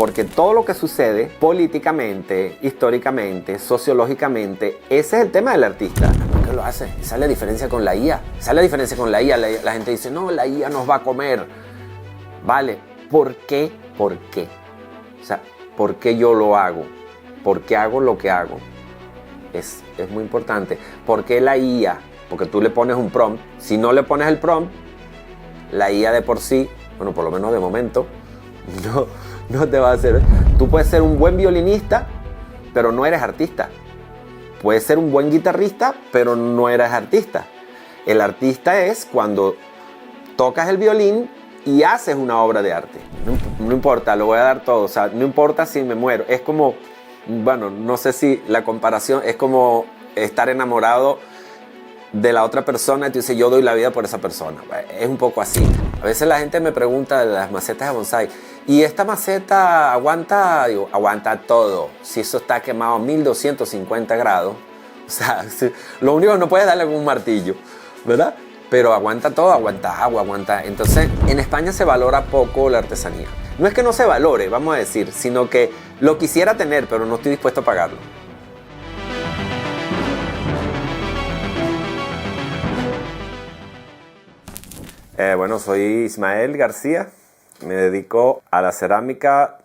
porque todo lo que sucede políticamente, históricamente, sociológicamente, ese es el tema del artista. ¿Por qué lo hace? Esa es la diferencia con la IA. Esa es la diferencia con la IA. La gente dice, no, la IA nos va a comer. Vale, ¿por qué? ¿Por qué? O sea, ¿por qué yo lo hago? ¿Por qué hago lo que hago? Es muy importante. ¿Por qué la IA? Porque tú le pones un prompt. Si no le pones el prompt, la IA de por sí, bueno, por lo menos de momento, no te va a hacer. Tú puedes ser un buen violinista, pero no eres artista. Puedes ser un buen guitarrista, pero no eres artista. El artista es cuando tocas el violín y haces una obra de arte. No importa, lo voy a dar todo. O sea, no importa si me muero. Es como, bueno, no sé si la comparación es como estar enamorado de la otra persona y tú dices, yo doy la vida por esa persona. Es un poco así. A veces la gente me pregunta de las macetas de bonsái, ¿y esta maceta aguanta? Digo, aguanta todo. Si eso está quemado a 1250 grados, o sea, lo único que no puedes darle con un martillo, ¿verdad? Pero aguanta todo, aguanta agua, aguanta. Entonces, en España se valora poco la artesanía. No es que no se valore, vamos a decir, sino que lo quisiera tener, pero no estoy dispuesto a pagarlo. Bueno, soy Ismael García, me dedico a la cerámica,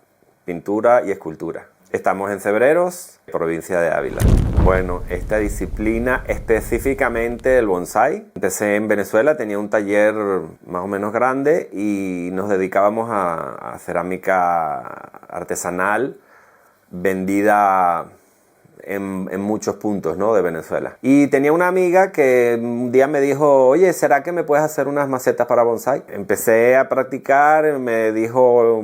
pintura y escultura. Estamos en Cebreros, provincia de Ávila. Bueno, esta disciplina específicamente el bonsái. Empecé en Venezuela, tenía un taller más o menos grande y nos dedicábamos a cerámica artesanal vendida en muchos puntos, ¿no?, de Venezuela. Y tenía una amiga que un día me dijo, oye, ¿será que me puedes hacer unas macetas para bonsái? Empecé a practicar, me dijo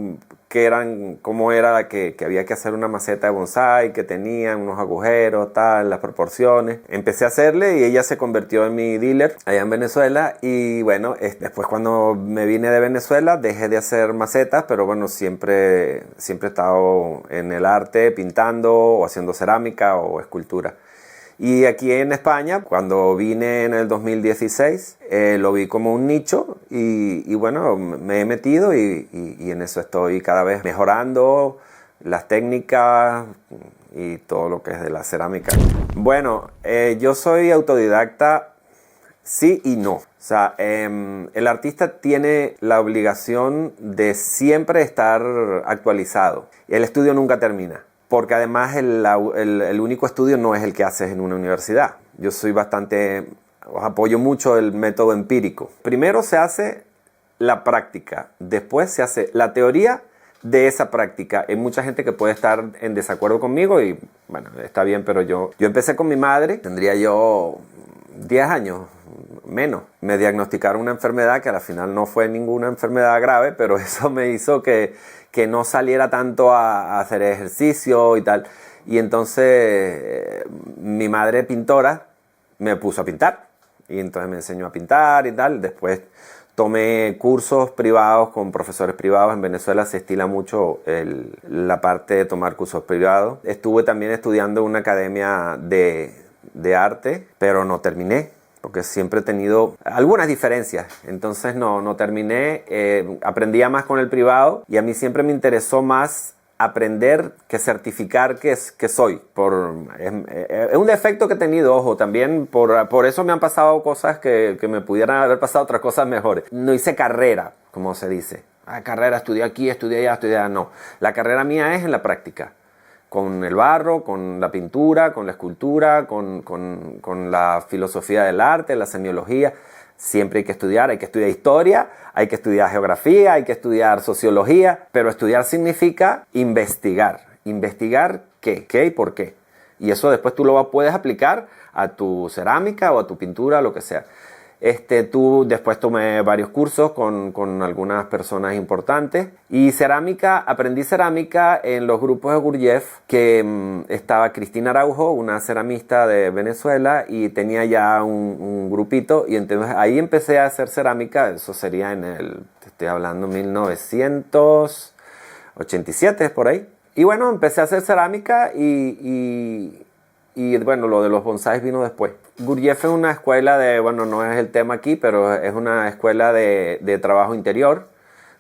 cómo era que había que hacer una maceta de bonsái, que tenía unos agujeros, tal, las proporciones. Empecé a hacerle y ella se convirtió en mi dealer allá en Venezuela. Y bueno, después cuando me vine de Venezuela dejé de hacer macetas, pero bueno, siempre he estado en el arte, pintando o haciendo cerámica o escultura. Y aquí en España, cuando vine en el 2016, lo vi como un nicho y bueno, me he metido y en eso estoy cada vez mejorando las técnicas y todo lo que es de la cerámica. Bueno, yo soy autodidacta, sí y no. O sea, el artista tiene la obligación de siempre estar actualizado. El estudio nunca termina. Porque además el único estudio no es el que haces en una universidad. Yo apoyo mucho el método empírico. Primero se hace la práctica, después se hace la teoría de esa práctica. Hay mucha gente que puede estar en desacuerdo conmigo y bueno, está bien, pero yo empecé con mi madre, tendría yo 10 años, menos. Me diagnosticaron una enfermedad que al final no fue ninguna enfermedad grave, pero eso me hizo que no saliera tanto a hacer ejercicio y tal. Y entonces mi madre pintora me puso a pintar. Y entonces me enseñó a pintar y tal. Después tomé cursos privados con profesores privados. En Venezuela se estila mucho la parte de tomar cursos privados. Estuve también estudiando en una academia de arte, pero no terminé, porque siempre he tenido algunas diferencias, entonces no terminé, aprendía más con el privado y a mí siempre me interesó más aprender que certificar que soy. Es un defecto que he tenido, ojo, también por eso me han pasado cosas que me pudieran haber pasado otras cosas mejores. No hice carrera, como se dice. Carrera, estudié aquí, estudié allá, estudié allá. No, la carrera mía es en la práctica. Con el barro, con la pintura, con la escultura, con la filosofía del arte, la semiología. Siempre hay que estudiar historia, hay que estudiar geografía, hay que estudiar sociología, pero estudiar significa investigar. ¿Investigar qué? ¿Qué y por qué? Y eso después tú lo puedes aplicar a tu cerámica o a tu pintura, lo que sea. Después tomé varios cursos con algunas personas importantes y aprendí cerámica en los grupos de Gurdjieff, que estaba Cristina Araujo, una ceramista de Venezuela, y tenía ya un grupito, y entonces ahí empecé a hacer cerámica. Eso sería te estoy hablando 1987, por ahí. Y bueno, empecé a hacer cerámica y bueno, lo de los bonsáis vino después. Gurdjieff es una escuela no es el tema aquí, pero es una escuela de trabajo interior,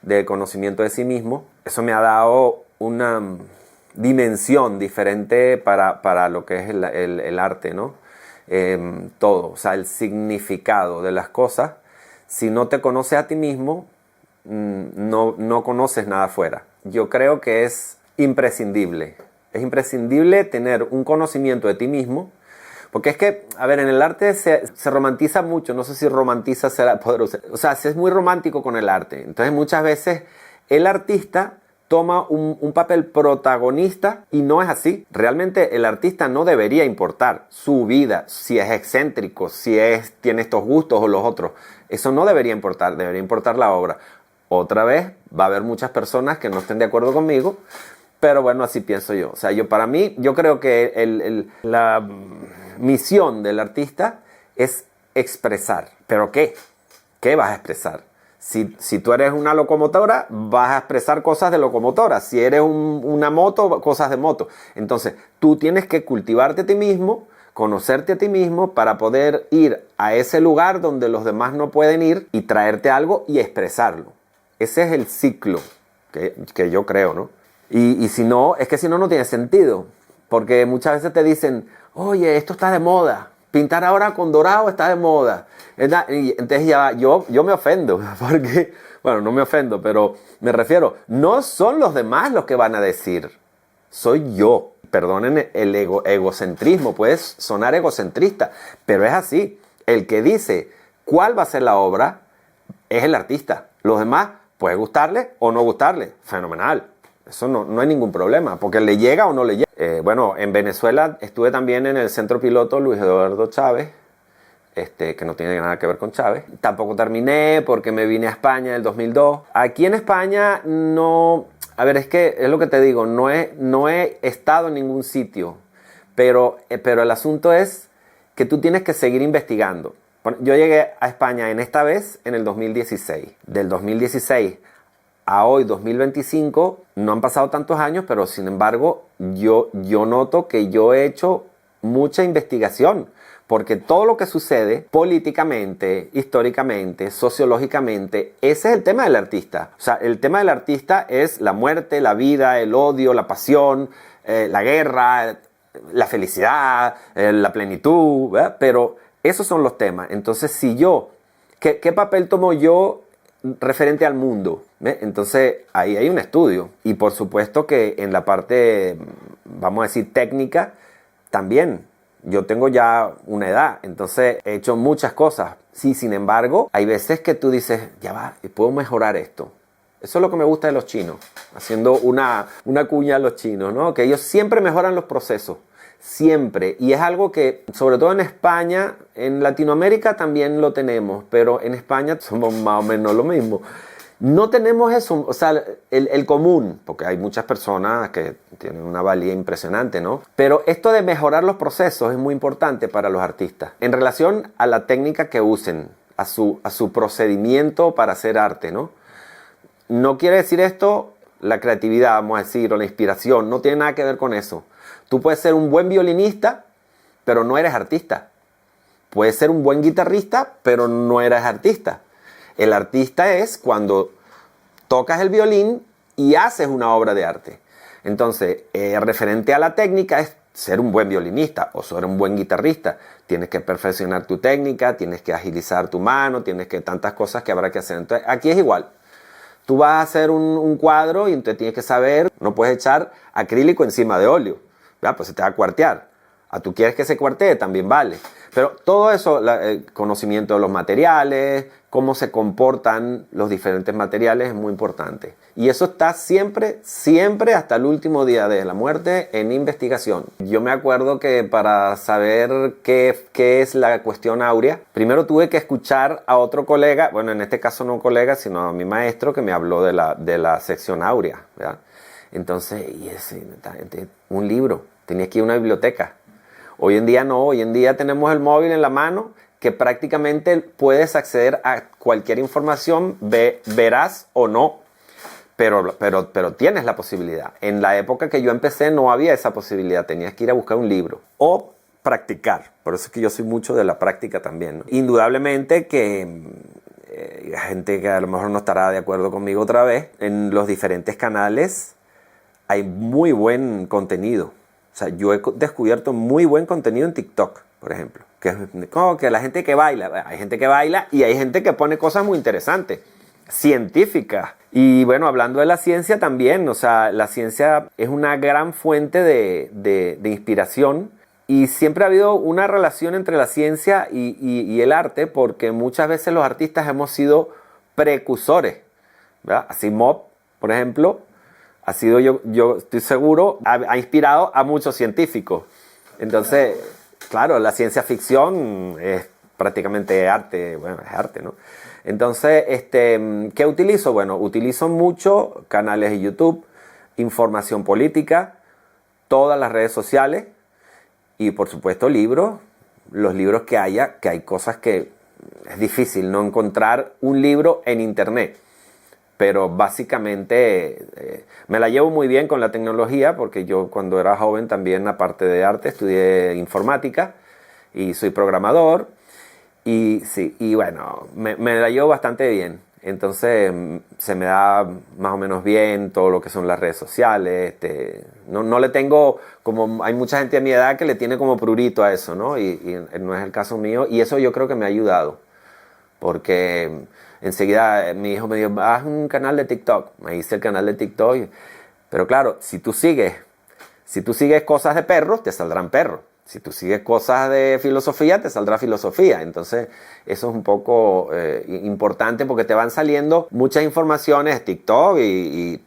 de conocimiento de sí mismo. Eso me ha dado una dimensión diferente para lo que es el arte, ¿no? Todo, o sea, el significado de las cosas. Si no te conoces a ti mismo, no conoces nada afuera. Yo creo que es imprescindible. Es imprescindible tener un conocimiento de ti mismo, porque es que, a ver, en el arte se romantiza mucho, no sé si romantiza será poderoso, o sea, se es muy romántico con el arte. Entonces muchas veces el artista toma un papel protagonista y no es así. Realmente el artista no debería importar su vida, si es excéntrico, tiene estos gustos o los otros. Eso no debería importar la obra. Otra vez, va a haber muchas personas que no estén de acuerdo conmigo, pero bueno, así pienso yo. O sea, para mí, yo creo que la misión del artista es expresar. ¿Pero qué? ¿Qué vas a expresar? Si tú eres una locomotora, vas a expresar cosas de locomotora. Si eres una moto, cosas de moto. Entonces, tú tienes que cultivarte a ti mismo, conocerte a ti mismo para poder ir a ese lugar donde los demás no pueden ir y traerte algo y expresarlo. Ese es el ciclo que yo creo, ¿no? Y si no, es que si no, no tiene sentido. Porque muchas veces te dicen, oye, esto está de moda. Pintar ahora con dorado está de moda. Y entonces ya yo me ofendo. Porque, bueno, no me ofendo, pero me refiero, no son los demás los que van a decir. Soy yo. Perdonen el egocentrismo, puede sonar egocentrista, pero es así. El que dice cuál va a ser la obra es el artista. Los demás puede gustarle o no gustarle. Fenomenal. Eso no hay ningún problema, porque le llega o no le llega. Bueno, en Venezuela estuve también en el centro piloto Luis Eduardo Chávez, que no tiene nada que ver con Chávez. Tampoco terminé porque me vine a España en el 2002. Aquí en España no... A ver, es que es lo que te digo, no he estado en ningún sitio, pero el asunto es que tú tienes que seguir investigando. Yo llegué a España esta vez en el 2016. Del 2016 a hoy, 2025, no han pasado tantos años, pero sin embargo, yo noto que yo he hecho mucha investigación, porque todo lo que sucede políticamente, históricamente, sociológicamente, ese es el tema del artista. O sea, el tema del artista es la muerte, la vida, el odio, la pasión, la guerra, la felicidad, la plenitud, ¿verdad? Pero esos son los temas. Entonces, ¿qué papel tomo yo referente al mundo? ¿Ve? Entonces ahí hay un estudio, y por supuesto que en la parte, vamos a decir, técnica también. Yo tengo ya una edad, entonces he hecho muchas cosas. Sí, sin embargo, hay veces que tú dices, ya va, puedo mejorar esto. Eso es lo que me gusta de los chinos, haciendo una cuña a los chinos, ¿no? Que ellos siempre mejoran los procesos. Siempre. Y es algo que, sobre todo en España, en Latinoamérica también lo tenemos, pero en España somos más o menos lo mismo. No tenemos eso, o sea, el común, porque hay muchas personas que tienen una valía impresionante, ¿no? Pero esto de mejorar los procesos es muy importante para los artistas. En relación a la técnica que usen, a su procedimiento para hacer arte, ¿no? No quiere decir esto la creatividad, vamos a decir, o la inspiración, no tiene nada que ver con eso. Tú puedes ser un buen violinista, pero no eres artista. Puedes ser un buen guitarrista, pero no eres artista. El artista es cuando tocas el violín y haces una obra de arte. Entonces, referente a la técnica es ser un buen violinista o ser un buen guitarrista. Tienes que perfeccionar tu técnica, tienes que agilizar tu mano, tienes que tantas cosas que habrá que hacer. Entonces, aquí es igual. Tú vas a hacer un cuadro y entonces tienes que saber, no puedes echar acrílico encima de óleo. ¿Verdad? Pues se te va a cuartear. Tú quieres que se cuartee, también vale. Pero todo eso, el conocimiento de los materiales, cómo se comportan los diferentes materiales es muy importante. Y eso está siempre, siempre hasta el último día de la muerte en investigación. Yo me acuerdo que para saber qué es la cuestión áurea, primero tuve que escuchar a otro colega, bueno, en este caso no un colega, sino a mi maestro que me habló de la sección áurea, ¿verdad? Entonces, un libro, tenía que ir a una biblioteca. Hoy en día no, hoy en día tenemos el móvil en la mano que prácticamente puedes acceder a cualquier información, verás o no, pero tienes la posibilidad. En la época que yo empecé no había esa posibilidad, tenías que ir a buscar un libro o practicar, por eso es que yo soy mucho de la práctica también, ¿no? Indudablemente que hay gente que a lo mejor no estará de acuerdo conmigo otra vez, en los diferentes canales hay muy buen contenido. O sea, yo he descubierto muy buen contenido en TikTok, por ejemplo. Que es como que la gente que baila, hay gente que baila y hay gente que pone cosas muy interesantes, científicas. Y bueno, hablando de la ciencia también, o sea, la ciencia es una gran fuente de inspiración. Y siempre ha habido una relación entre la ciencia y el arte, porque muchas veces los artistas hemos sido precursores, ¿verdad? Asimov, por ejemplo, ha sido, yo estoy seguro, ha inspirado a muchos científicos. Entonces, claro, la ciencia ficción es prácticamente arte, bueno, es arte, ¿no? Entonces, ¿qué utilizo? Bueno, utilizo mucho canales de YouTube, información política, todas las redes sociales y, por supuesto, libros. Los libros que haya, que hay cosas que es difícil no encontrar un libro en internet. Pero básicamente me la llevo muy bien con la tecnología porque yo cuando era joven también, aparte de arte, estudié informática y soy programador. Y sí, y bueno, me la llevo bastante bien. Entonces se me da más o menos bien todo lo que son las redes sociales. No le tengo, como hay mucha gente de mi edad que le tiene como prurito a eso, ¿no? Y no es el caso mío. Y eso yo creo que me ha ayudado. Porque enseguida mi hijo me dijo, haz un canal de TikTok. Me hice el canal de TikTok. Pero claro, si tú sigues cosas de perros, te saldrán perros. Si tú sigues cosas de filosofía, te saldrá filosofía. Entonces, eso es un poco importante porque te van saliendo muchas informaciones, TikTok y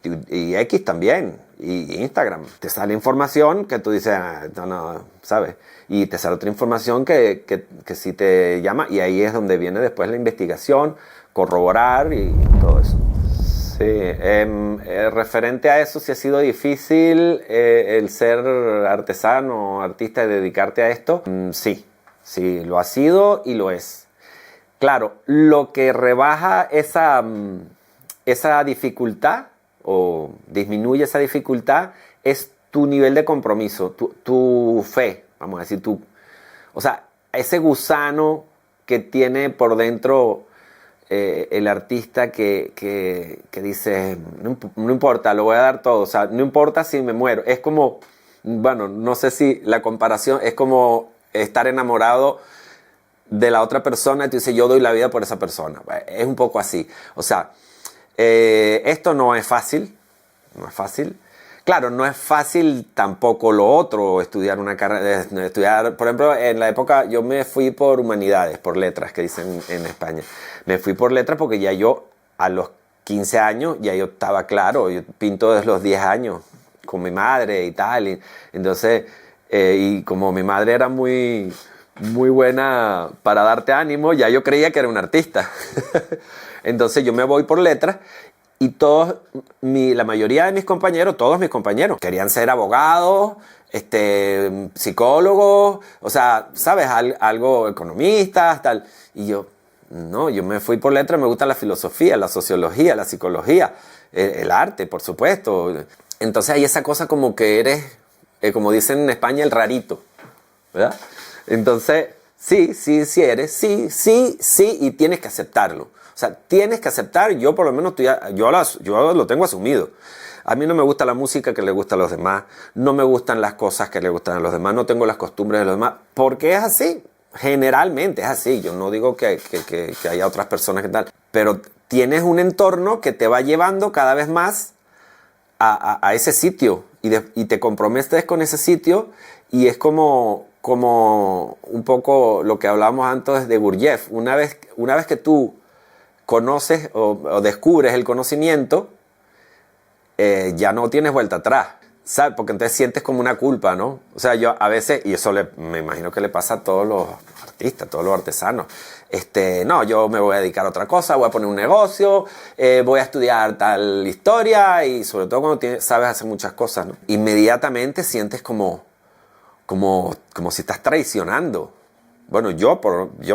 X también, y Instagram. Te sale información que tú dices, no, ¿sabes? Y te sale otra información que sí te llama, y ahí es donde viene después la investigación, corroborar y todo eso. Sí, referente a eso, si ha sido difícil el ser artesano, artista y dedicarte a esto, sí, lo ha sido y lo es. Claro, lo que rebaja esa dificultad o disminuye esa dificultad es tu nivel de compromiso, tu fe, vamos a decir, o sea, ese gusano que tiene por dentro el artista que dice, no importa, lo voy a dar todo, o sea, no importa si me muero. Es como, bueno, no sé si la comparación es como estar enamorado de la otra persona y tú dices, yo doy la vida por esa persona. Es un poco así. O sea, esto no es fácil, no es fácil. Claro, no es fácil tampoco lo otro, estudiar una carrera, por ejemplo, en la época yo me fui por humanidades, por letras, que dicen en España. Me fui por letras porque ya yo, a los 15 años, ya yo estaba claro, yo pinto desde los 10 años, con mi madre y tal. Y entonces, y como mi madre era muy, muy buena para darte ánimo, ya yo creía que era un artista. Entonces yo me voy por letras. Y la mayoría de mis compañeros, todos mis compañeros, querían ser abogados, psicólogos, o sea, ¿sabes? Algo economistas, tal. Y yo me fui por letras, me gusta la filosofía, la sociología, la psicología, el arte, por supuesto. Entonces hay esa cosa como que eres, como dicen en España, el rarito, ¿verdad? Entonces, sí eres, sí, y tienes que aceptarlo. O sea, tienes que aceptar, yo por lo menos yo lo tengo asumido. A mí no me gusta la música que le gusta a los demás, no me gustan las cosas que le gustan a los demás, no tengo las costumbres de los demás, porque es así, generalmente es así. Yo no digo que haya otras personas que tal, pero tienes un entorno que te va llevando cada vez más a ese sitio y te comprometes con ese sitio y es como un poco lo que hablábamos antes de Gurdjieff. Una vez que tú conoces o descubres el conocimiento, ya no tienes vuelta atrás, ¿sabes? Porque entonces sientes como una culpa, ¿no? O sea, yo a veces, y eso me imagino que le pasa a todos los artistas, a todos los artesanos, no, yo me voy a dedicar a otra cosa, voy a poner un negocio, voy a estudiar tal historia, y sobre todo cuando sabes hacer muchas cosas, ¿no? Inmediatamente sientes como si estás traicionando. Bueno, yo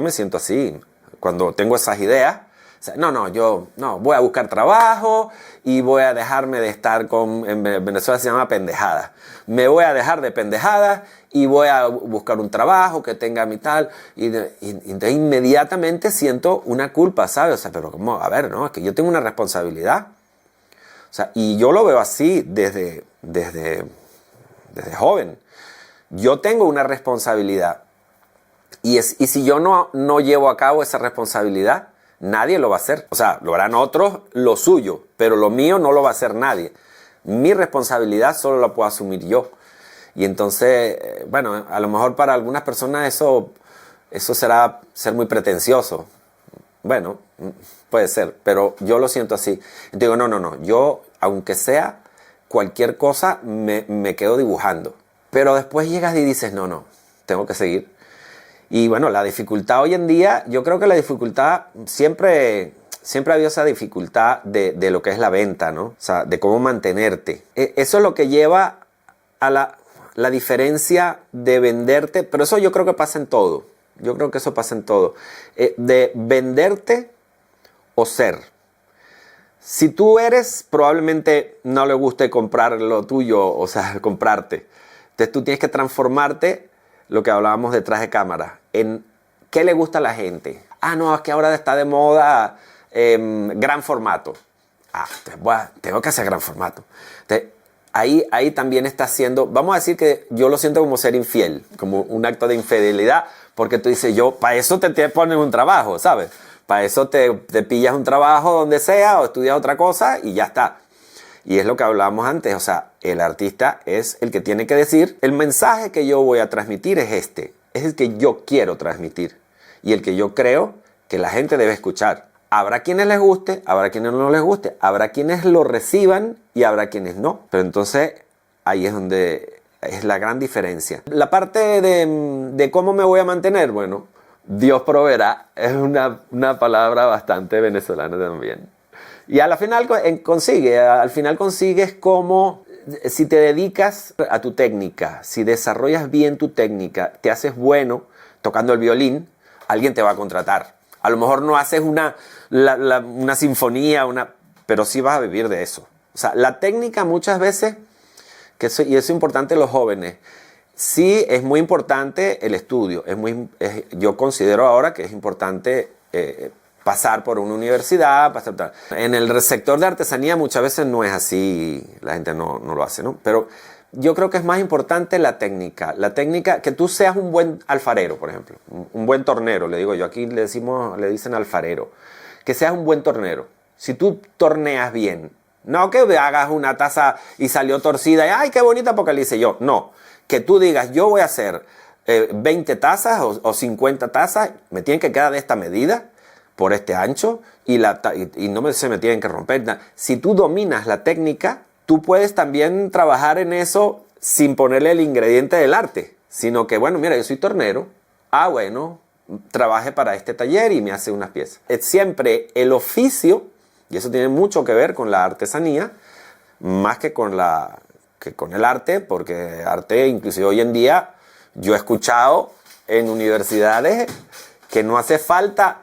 me siento así cuando tengo esas ideas. O sea, yo voy a buscar trabajo y voy a dejarme de estar en Venezuela se llama pendejada. Me voy a dejar de pendejada y voy a buscar un trabajo que tenga mi tal. Y entonces inmediatamente siento una culpa, ¿sabes? O sea, pero ¿cómo? A ver, ¿no? Es que yo tengo una responsabilidad. O O sea, y yo lo veo así desde joven. Yo tengo una responsabilidad. Y si yo no llevo a cabo esa responsabilidad, nadie lo va a hacer. O sea, lo harán otros lo suyo, pero lo mío no lo va a hacer nadie. Mi responsabilidad solo la puedo asumir yo. Y entonces, bueno, a lo mejor para algunas personas eso será ser muy pretencioso. Bueno, puede ser, pero yo lo siento así. Digo, no, yo, aunque sea cualquier cosa, me quedo dibujando. Pero después llegas y dices, no, tengo que seguir. Y bueno, la dificultad hoy en día, yo creo que la dificultad siempre ha habido esa dificultad de lo que es la venta, ¿no? O sea, de cómo mantenerte. Eso es lo que lleva a la diferencia de venderte, pero eso yo creo que pasa en todo. Yo creo que eso pasa en todo. De venderte o ser. Si tú eres, probablemente no le guste comprar lo tuyo, o sea, comprarte. Entonces tú tienes que transformarte, lo que hablábamos detrás de cámara, en qué le gusta a la gente. No, es que ahora está de moda gran formato. Tengo que hacer gran formato. Entonces, ahí también está haciendo, vamos a decir que yo lo siento como ser infiel, como un acto de infidelidad, porque tú dices, para eso te pones un trabajo, ¿sabes? Para eso te pillas un trabajo donde sea o estudias otra cosa y ya está. Y es lo que hablábamos antes, o sea, el artista es el que tiene que decir, el mensaje que yo voy a transmitir es es el que yo quiero transmitir y el que yo creo que la gente debe escuchar. Habrá quienes les guste, habrá quienes no les guste, habrá quienes lo reciban y habrá quienes no. Pero entonces ahí es donde es la gran diferencia. La parte de cómo me voy a mantener, bueno, Dios proveerá, es una palabra bastante venezolana también. Y al final consigues como, si te dedicas a tu técnica, si desarrollas bien tu técnica, te haces bueno tocando el violín, alguien te va a contratar. A lo mejor no haces una sinfonía, pero sí vas a vivir de eso. O sea, la técnica muchas veces, y eso es importante en los jóvenes, sí es muy importante el estudio. Yo considero ahora que es importante pasar por una universidad. En el sector de artesanía muchas veces no es así, la gente no lo hace, ¿no? Pero yo creo que es más importante la técnica, que tú seas un buen alfarero, por ejemplo, un buen tornero, le digo yo, aquí le dicen alfarero, que seas un buen tornero. Si tú torneas bien, no que hagas una taza y salió torcida y ¡ay, qué bonita! Porque le hice yo. No, que tú digas, yo voy a hacer 20 tazas o 50 tazas, me tienen que quedar de esta medida, por este ancho, y no se me tienen que romper. Si tú dominas la técnica, tú puedes también trabajar en eso sin ponerle el ingrediente del arte, sino que, bueno, mira, yo soy tornero, bueno, trabaje para este taller y me hace unas piezas. Es siempre el oficio, y eso tiene mucho que ver con la artesanía, más que con el arte, porque arte, inclusive hoy en día, yo he escuchado en universidades que no hace falta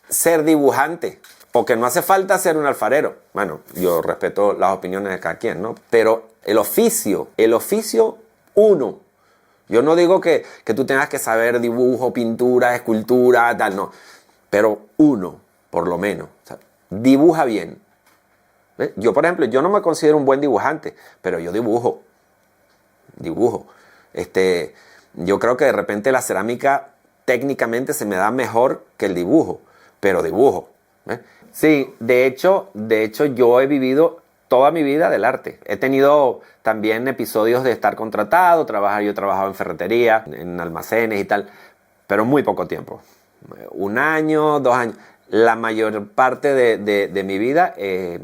ser dibujante o que no hace falta ser un alfarero. Bueno, yo respeto las opiniones de cada quien, ¿no? Pero el oficio uno. Yo no digo que tú tengas que saber dibujo, pintura, escultura, tal, no. Pero uno, por lo menos. O sea, dibuja bien. ¿Ves? Yo, por ejemplo, yo no me considero un buen dibujante, pero yo dibujo. Yo creo que de repente la cerámica técnicamente se me da mejor que el dibujo, pero dibujo. ¿Ves? Sí, de hecho yo he vivido toda mi vida del arte. He tenido también episodios de estar contratado, yo he trabajado en ferretería, en almacenes y tal, pero muy poco tiempo. 1 año, 2 años. La mayor parte de mi vida he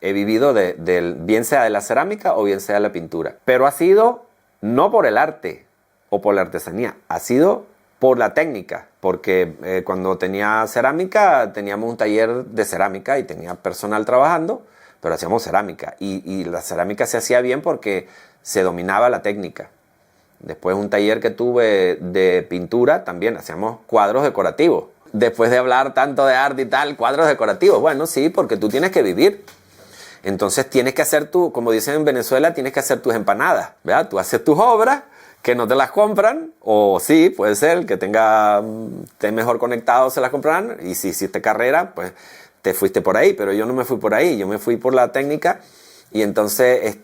vivido bien sea de la cerámica o bien sea de la pintura. Pero ha sido no por el arte o por la artesanía, ha sido por la técnica, porque cuando tenía cerámica teníamos un taller de cerámica y tenía personal trabajando, pero hacíamos cerámica y la cerámica se hacía bien porque se dominaba la técnica. Después un taller que tuve de pintura también hacíamos cuadros decorativos. Después de hablar tanto de arte y tal, cuadros decorativos, bueno, sí, porque tú tienes que vivir. Entonces tienes que hacer como dicen en Venezuela, tienes que hacer tus empanadas, ¿verdad? Tú haces tus obras que no te las compran, o sí, puede ser, que esté mejor conectado se las comprarán, y si hiciste carrera, pues te fuiste por ahí, pero yo no me fui por ahí, yo me fui por la técnica y entonces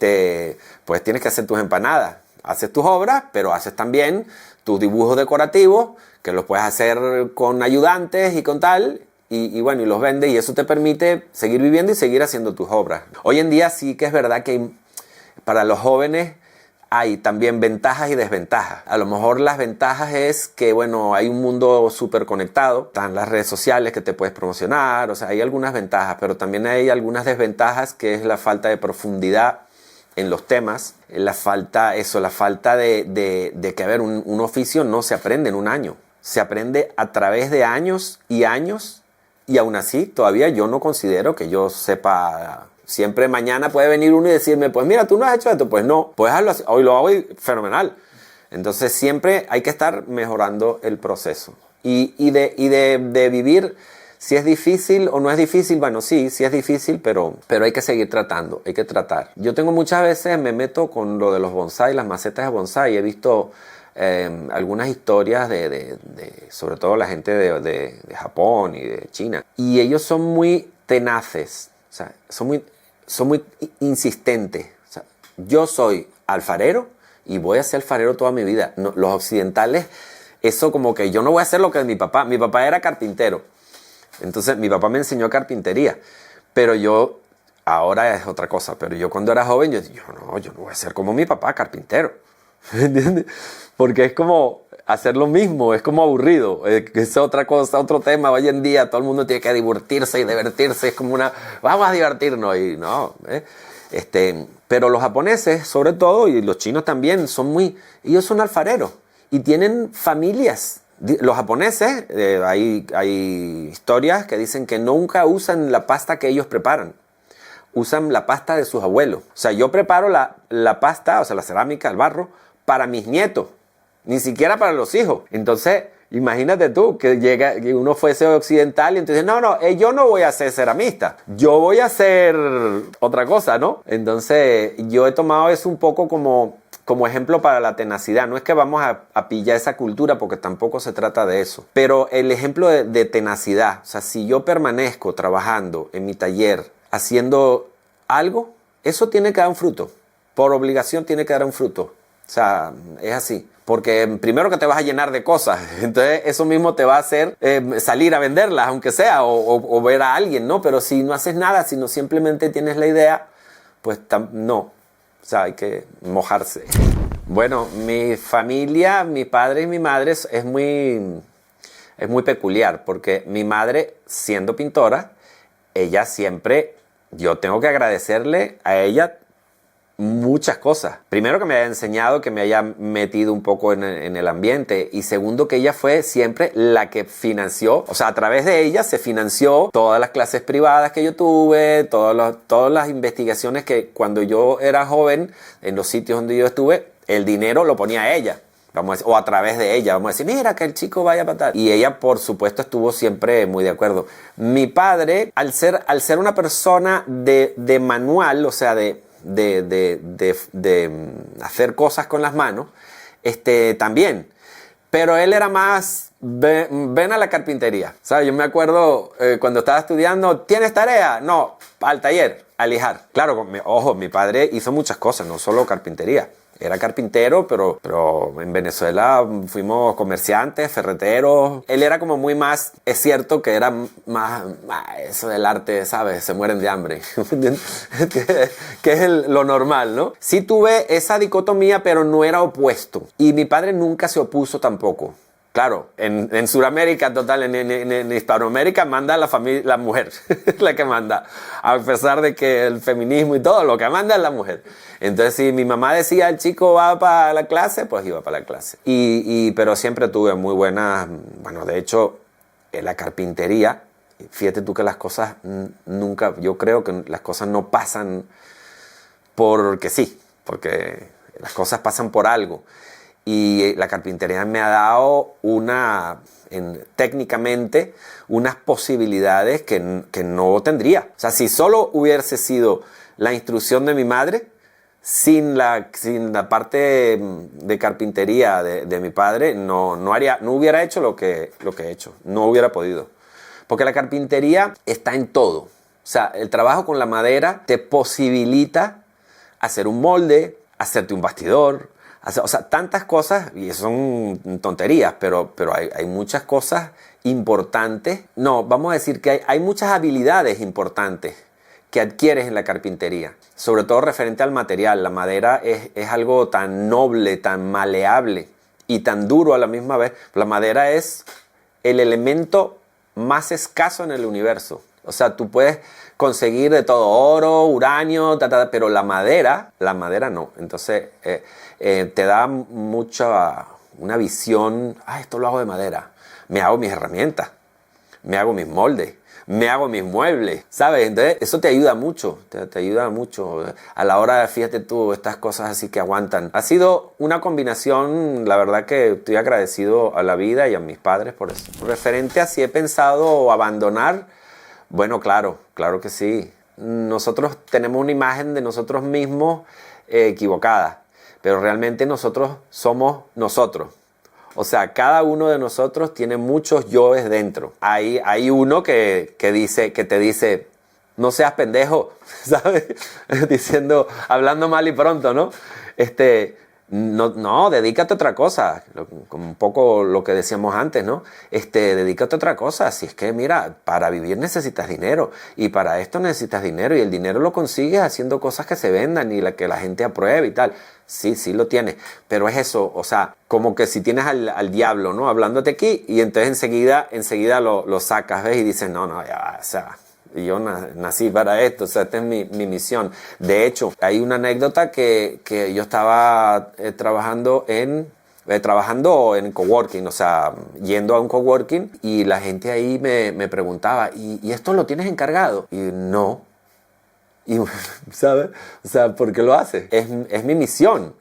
pues tienes que hacer tus empanadas. Haces tus obras, pero haces también tus dibujos decorativos, que los puedes hacer con ayudantes y con tal, y bueno, y los vendes, y eso te permite seguir viviendo y seguir haciendo tus obras. Hoy en día sí que es verdad que para los jóvenes hay también ventajas y desventajas. A lo mejor las ventajas es que, bueno, hay un mundo súper conectado, están las redes sociales que te puedes promocionar, o sea, hay algunas ventajas, pero también hay algunas desventajas, que es la falta de profundidad en los temas, la falta de que, a ver, un oficio no se aprende en un año, se aprende a través de años, y aún así todavía yo no considero que yo sepa. Siempre mañana puede venir uno y decirme, pues mira, tú no has hecho esto, pues no, puedes hazlo así, hoy lo hago y fenomenal. Entonces siempre hay que estar mejorando el proceso y de vivir. Si es difícil o no es difícil, bueno, sí es difícil, pero hay que seguir tratando, hay que tratar. Yo tengo muchas veces, me meto con lo de los bonsai, las macetas de bonsai. He visto algunas historias sobre todo la gente de Japón y de China. Y ellos son muy tenaces, o sea, son muy insistentes. O sea, yo soy alfarero y voy a ser alfarero toda mi vida. No, los occidentales, eso como que yo no voy a hacer lo que es mi papá. Mi papá era carpintero. Entonces mi papá me enseñó carpintería, pero yo, ahora es otra cosa, pero yo cuando era joven, yo no voy a ser como mi papá, carpintero, ¿entiendes? Porque es como hacer lo mismo, es como aburrido, es otra cosa, otro tema. Hoy en día todo el mundo tiene que divertirse y divertirse, es como vamos a divertirnos y no, pero los japoneses sobre todo, y los chinos también, ellos son alfareros y tienen familias. Los japoneses, hay historias que dicen que nunca usan la pasta que ellos preparan. Usan la pasta de sus abuelos. O sea, yo preparo la pasta, o sea, la cerámica, el barro, para mis nietos. Ni siquiera para los hijos. Entonces, imagínate tú que uno fuese occidental y entonces, no, yo no voy a ser ceramista. Yo voy a hacer otra cosa, ¿no? Entonces, yo he tomado eso un poco como ejemplo para la tenacidad. No es que vamos a pillar esa cultura, porque tampoco se trata de eso. Pero el ejemplo de tenacidad, o sea, si yo permanezco trabajando en mi taller, haciendo algo, eso tiene que dar un fruto. Por obligación tiene que dar un fruto. O sea, es así. Porque primero que te vas a llenar de cosas, entonces eso mismo te va a hacer salir a venderlas, aunque sea, o ver a alguien, ¿no? Pero si no haces nada, si no simplemente tienes la idea, pues no. O sea, hay que mojarse. Bueno, mi familia, mi padre y mi madre es muy peculiar, porque mi madre, siendo pintora, ella siempre, yo tengo que agradecerle a ella muchas cosas. Primero, que me haya enseñado, que me haya metido un poco en el ambiente, y segundo, que ella fue siempre la que financió, o sea, a través de ella se financió todas las clases privadas que yo tuve, todas las investigaciones que cuando yo era joven, en los sitios donde yo estuve, el dinero lo ponía ella. Vamos a decir, o a través de ella, vamos a decir, mira que el chico vaya para tal. Y ella, por supuesto, estuvo siempre muy de acuerdo. Mi padre, al ser una persona de manual, o sea, de hacer cosas con las manos, también. Pero él era más, ven a la carpintería. ¿Sabes? Yo me acuerdo cuando estaba estudiando, ¿tienes tarea? No, al taller, a lijar. Claro, ojo, mi padre hizo muchas cosas, no solo carpintería. Era carpintero, pero en Venezuela fuimos comerciantes, ferreteros. Él era como muy más, es cierto que era más eso del arte, ¿sabes? Se mueren de hambre. que es lo normal, ¿no? Sí tuve esa dicotomía, pero no era opuesto. Y mi padre nunca se opuso tampoco. Claro, en Sudamérica, total, en Hispanoamérica manda la mujer, la que manda. A pesar de que el feminismo y todo, lo que manda es la mujer. Entonces, si mi mamá decía, el chico va para la clase, pues iba para la clase. Pero siempre tuve muy buenas, bueno, de hecho, en la carpintería, fíjate tú que las cosas nunca, yo creo que las cosas no pasan porque sí, porque las cosas pasan por algo. Y la carpintería me ha dado técnicamente unas posibilidades que no tendría. O sea, si solo hubiese sido la instrucción de mi madre, sin la parte de carpintería de mi padre, no hubiera hecho lo que he hecho. No hubiera podido. Porque la carpintería está en todo. O sea, el trabajo con la madera te posibilita hacer un molde, hacerte un bastidor, o sea, tantas cosas, y son tonterías, pero hay muchas cosas importantes. No, vamos a decir que hay muchas habilidades importantes que adquieres en la carpintería, sobre todo referente al material. La madera es algo tan noble, tan maleable y tan duro a la misma vez. La madera es el elemento más escaso en el universo. O sea, tú puedes conseguir de todo, oro, uranio, pero la madera no. Entonces te da una visión, esto lo hago de madera. Me hago mis herramientas, me hago mis moldes, me hago mis muebles, ¿sabes? Entonces eso te ayuda mucho, te ayuda mucho a la hora de, fíjate tú, estas cosas así que aguantan. Ha sido una combinación, la verdad que estoy agradecido a la vida y a mis padres por eso. Referente a si he pensado abandonar, bueno, claro que sí. Nosotros tenemos una imagen de nosotros mismos equivocada, pero realmente nosotros somos nosotros. O sea, cada uno de nosotros tiene muchos yoes dentro. Hay uno que te dice, no seas pendejo, ¿sabes? Hablando mal y pronto, ¿no? No, dedícate a otra cosa, como un poco lo que decíamos antes, ¿no? Dedícate a otra cosa. Si es que, mira, para vivir necesitas dinero y para esto necesitas dinero y el dinero lo consigues haciendo cosas que se vendan y que la gente apruebe y tal. Sí lo tienes, pero es eso, o sea, como que si tienes al diablo, ¿no? Hablándote aquí y entonces enseguida lo sacas, ¿ves? Y dices, no, ya va, o sea, yo nací para esto, o sea, esta es mi misión. De hecho, hay una anécdota que yo estaba trabajando en coworking, o sea, yendo a un coworking y la gente ahí me preguntaba, ¿y esto lo tienes encargado? Y no. Y, ¿sabes? O sea, ¿por qué lo haces? Es mi misión.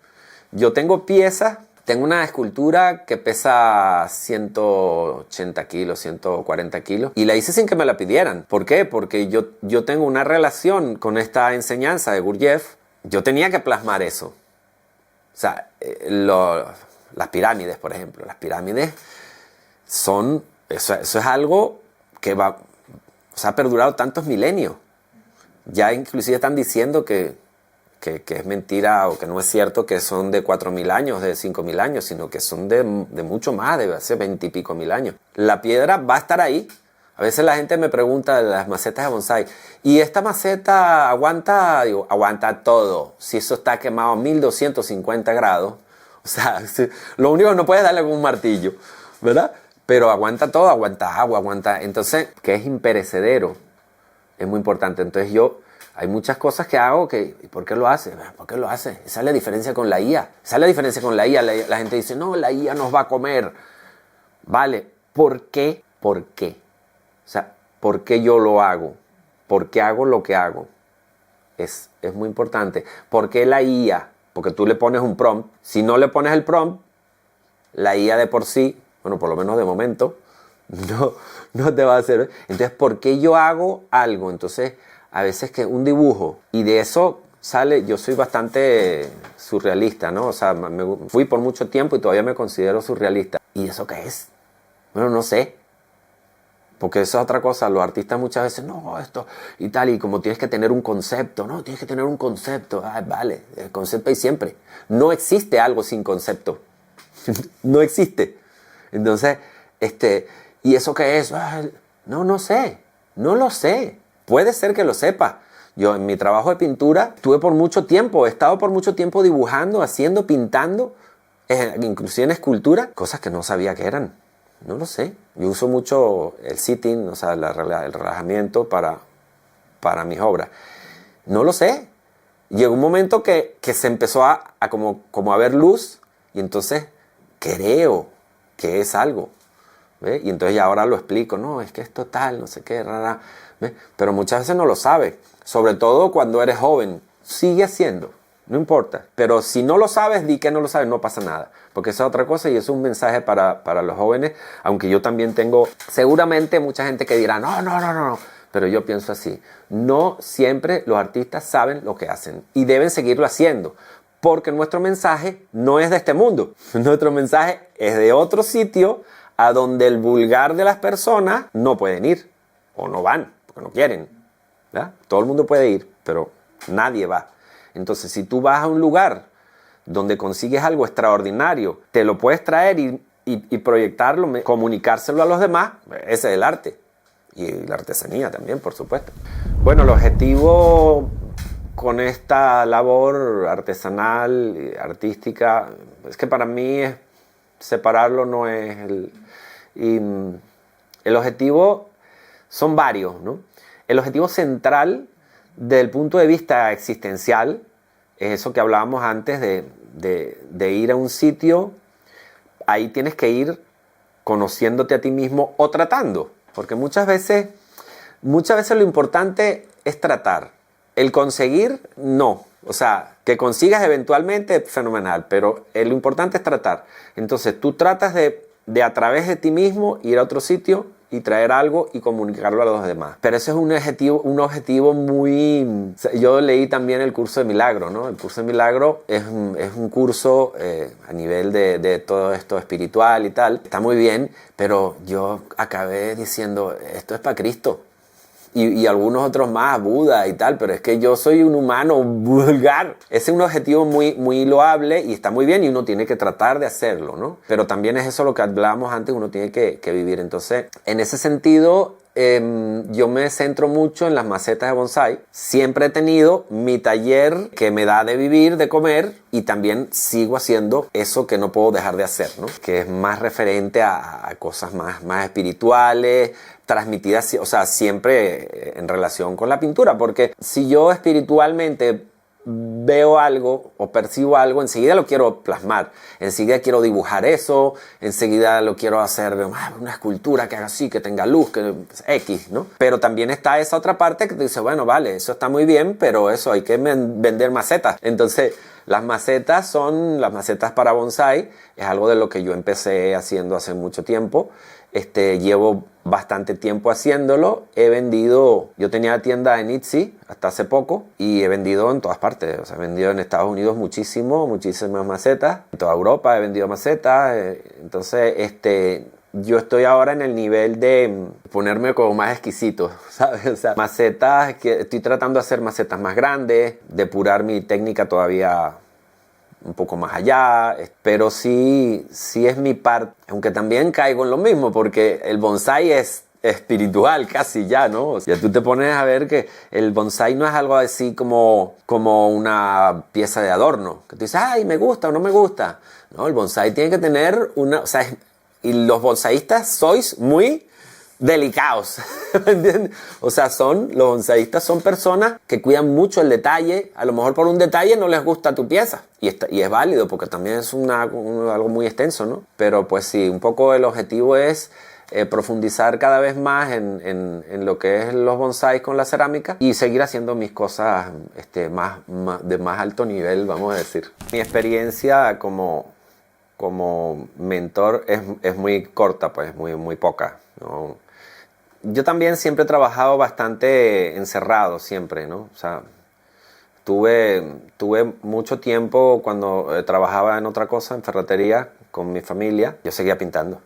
Yo tengo piezas, tengo una escultura que pesa 180 kilos, 140 kilos y la hice sin que me la pidieran. ¿Por qué? Porque yo tengo una relación con esta enseñanza de Gurdjieff. Yo tenía que plasmar eso. O sea, las pirámides, por ejemplo. Las pirámides son... Eso es algo que ha perdurado tantos milenios. Ya inclusive están diciendo que es mentira o que no es cierto que son de 4.000 años, de 5.000 años, sino que son de mucho más, de hace 20 y pico mil años. La piedra va a estar ahí. A veces la gente me pregunta de las macetas de bonsái, ¿y esta maceta aguanta? Digo, aguanta todo. Si eso está quemado a 1250 grados, o sea, lo único que no puedes darle con un martillo, ¿verdad? Pero aguanta todo, aguanta agua, aguanta... Entonces, que es imperecedero. Es muy importante. Entonces hay muchas cosas que hago que... ¿Por qué lo hace? ¿Por qué lo hace? Esa es la diferencia con la IA. Esa es la diferencia con la IA. La gente dice, no, la IA nos va a comer. Vale, ¿por qué? ¿Por qué? O sea, ¿por qué yo lo hago? ¿Por qué hago lo que hago? Es muy importante. ¿Por qué la IA? Porque tú le pones un prompt. Si no le pones el prompt, la IA de por sí, bueno, por lo menos de momento, no te va a hacer. Entonces, ¿por qué yo hago algo? Entonces, a veces que un dibujo, y de eso sale, yo soy bastante surrealista, ¿no? O sea, fui por mucho tiempo y todavía me considero surrealista. ¿Y eso qué es? Bueno, no sé. Porque eso es otra cosa. Los artistas muchas veces, no, esto y tal, y como tienes que tener un concepto, no, tienes que tener un concepto. Vale, el concepto hay siempre. No existe algo sin concepto. No existe. Entonces, ¿y eso qué es? No sé. No lo sé. Puede ser que lo sepa. Yo en mi trabajo de pintura he estado por mucho tiempo dibujando, haciendo, pintando, inclusive en escultura, cosas que no sabía que eran. No lo sé. Yo uso mucho el sitting, o sea, el relajamiento para mis obras. No lo sé. Llegó un momento que se empezó a como a ver luz y entonces creo que es algo. ¿Ve? Y entonces ya ahora lo explico. No, es que es total, no sé qué, rara. ¿Ve? Pero muchas veces no lo sabes. Sobre todo cuando eres joven. Sigue haciendo. No importa. Pero si no lo sabes, di que no lo sabes, no pasa nada. Porque esa es otra cosa y eso es un mensaje para los jóvenes. Aunque yo también tengo seguramente mucha gente que dirá, no. Pero yo pienso así. No siempre los artistas saben lo que hacen. Y deben seguirlo haciendo. Porque nuestro mensaje no es de este mundo. Nuestro mensaje es de otro sitio a donde el vulgar de las personas no pueden ir. o no van, porque no quieren, ¿verdad? Todo el mundo puede ir, pero nadie va. Entonces, si tú vas a un lugar donde consigues algo extraordinario, te lo puedes traer y proyectarlo, comunicárselo a los demás, ese es el arte. Y la artesanía también, por supuesto. Bueno, el objetivo con esta labor artesanal, artística, es que para mí separarlo no es el objetivo son varios, ¿no? El objetivo central desde el punto de vista existencial es eso que hablábamos antes de ir a un sitio. Ahí tienes que ir conociéndote a ti mismo o tratando, porque muchas veces lo importante es tratar. El conseguir, no. O sea, que consigas eventualmente, fenomenal, pero lo importante es tratar. Entonces tú tratas de a través de ti mismo ir a otro sitio y traer algo y comunicarlo a los demás. Pero ese es un objetivo muy... Yo leí también el curso de Milagro, ¿no? El curso de Milagro es un curso a nivel de todo esto espiritual y tal. Está muy bien, pero yo acabé diciendo, esto es para Cristo. Y algunos otros más, Buda y tal, pero es que yo soy un humano vulgar. Ese es un objetivo muy, muy loable y está muy bien y uno tiene que tratar de hacerlo, ¿no? Pero también es eso lo que hablábamos antes, uno tiene que vivir. Entonces, en ese sentido, yo me centro mucho en las macetas de bonsái. Siempre he tenido mi taller que me da de vivir, de comer, y también sigo haciendo eso que no puedo dejar de hacer, ¿no? Que es más referente a cosas más espirituales, transmitidas, o sea, siempre en relación con la pintura, porque si yo espiritualmente veo algo o percibo algo, enseguida lo quiero plasmar, enseguida quiero dibujar eso, enseguida lo quiero hacer una escultura que haga así, que tenga luz, que X, ¿no? Pero también está esa otra parte que te dice, bueno, vale, eso está muy bien, pero eso hay que vender macetas. Entonces, las macetas para bonsái, es algo de lo que yo empecé haciendo hace mucho tiempo. Llevo bastante tiempo haciéndolo. He vendido, yo tenía tienda en Etsy hasta hace poco y he vendido en todas partes. O sea, he vendido en Estados Unidos muchísimas macetas. En toda Europa he vendido macetas. Entonces, yo estoy ahora en el nivel de ponerme como más exquisito, ¿sabes? O sea, macetas, que estoy tratando de hacer macetas más grandes, depurar mi técnica todavía un poco más allá, pero sí es mi parte, aunque también caigo en lo mismo, porque el bonsái es espiritual casi ya, ¿no? O sea, tú te pones a ver que el bonsái no es algo así como una pieza de adorno, que tú dices, ay, me gusta o no me gusta. No, el bonsái tiene que tener o sea, y los bonsaístas sois muy delicados, ¿me entiendes? O sea, los bonsaístas son personas que cuidan mucho el detalle. A lo mejor por un detalle no les gusta tu pieza y es válido porque también es algo muy extenso, ¿no? Pero pues sí, un poco el objetivo es profundizar cada vez más en lo que es los bonsáis con la cerámica y seguir haciendo mis cosas de más alto nivel, vamos a decir. Mi experiencia como mentor es muy corta, pues muy poca, ¿no? Yo también siempre he trabajado bastante encerrado, siempre, ¿no? O sea, tuve mucho tiempo cuando trabajaba en otra cosa, en ferretería, con mi familia. Yo seguía pintando,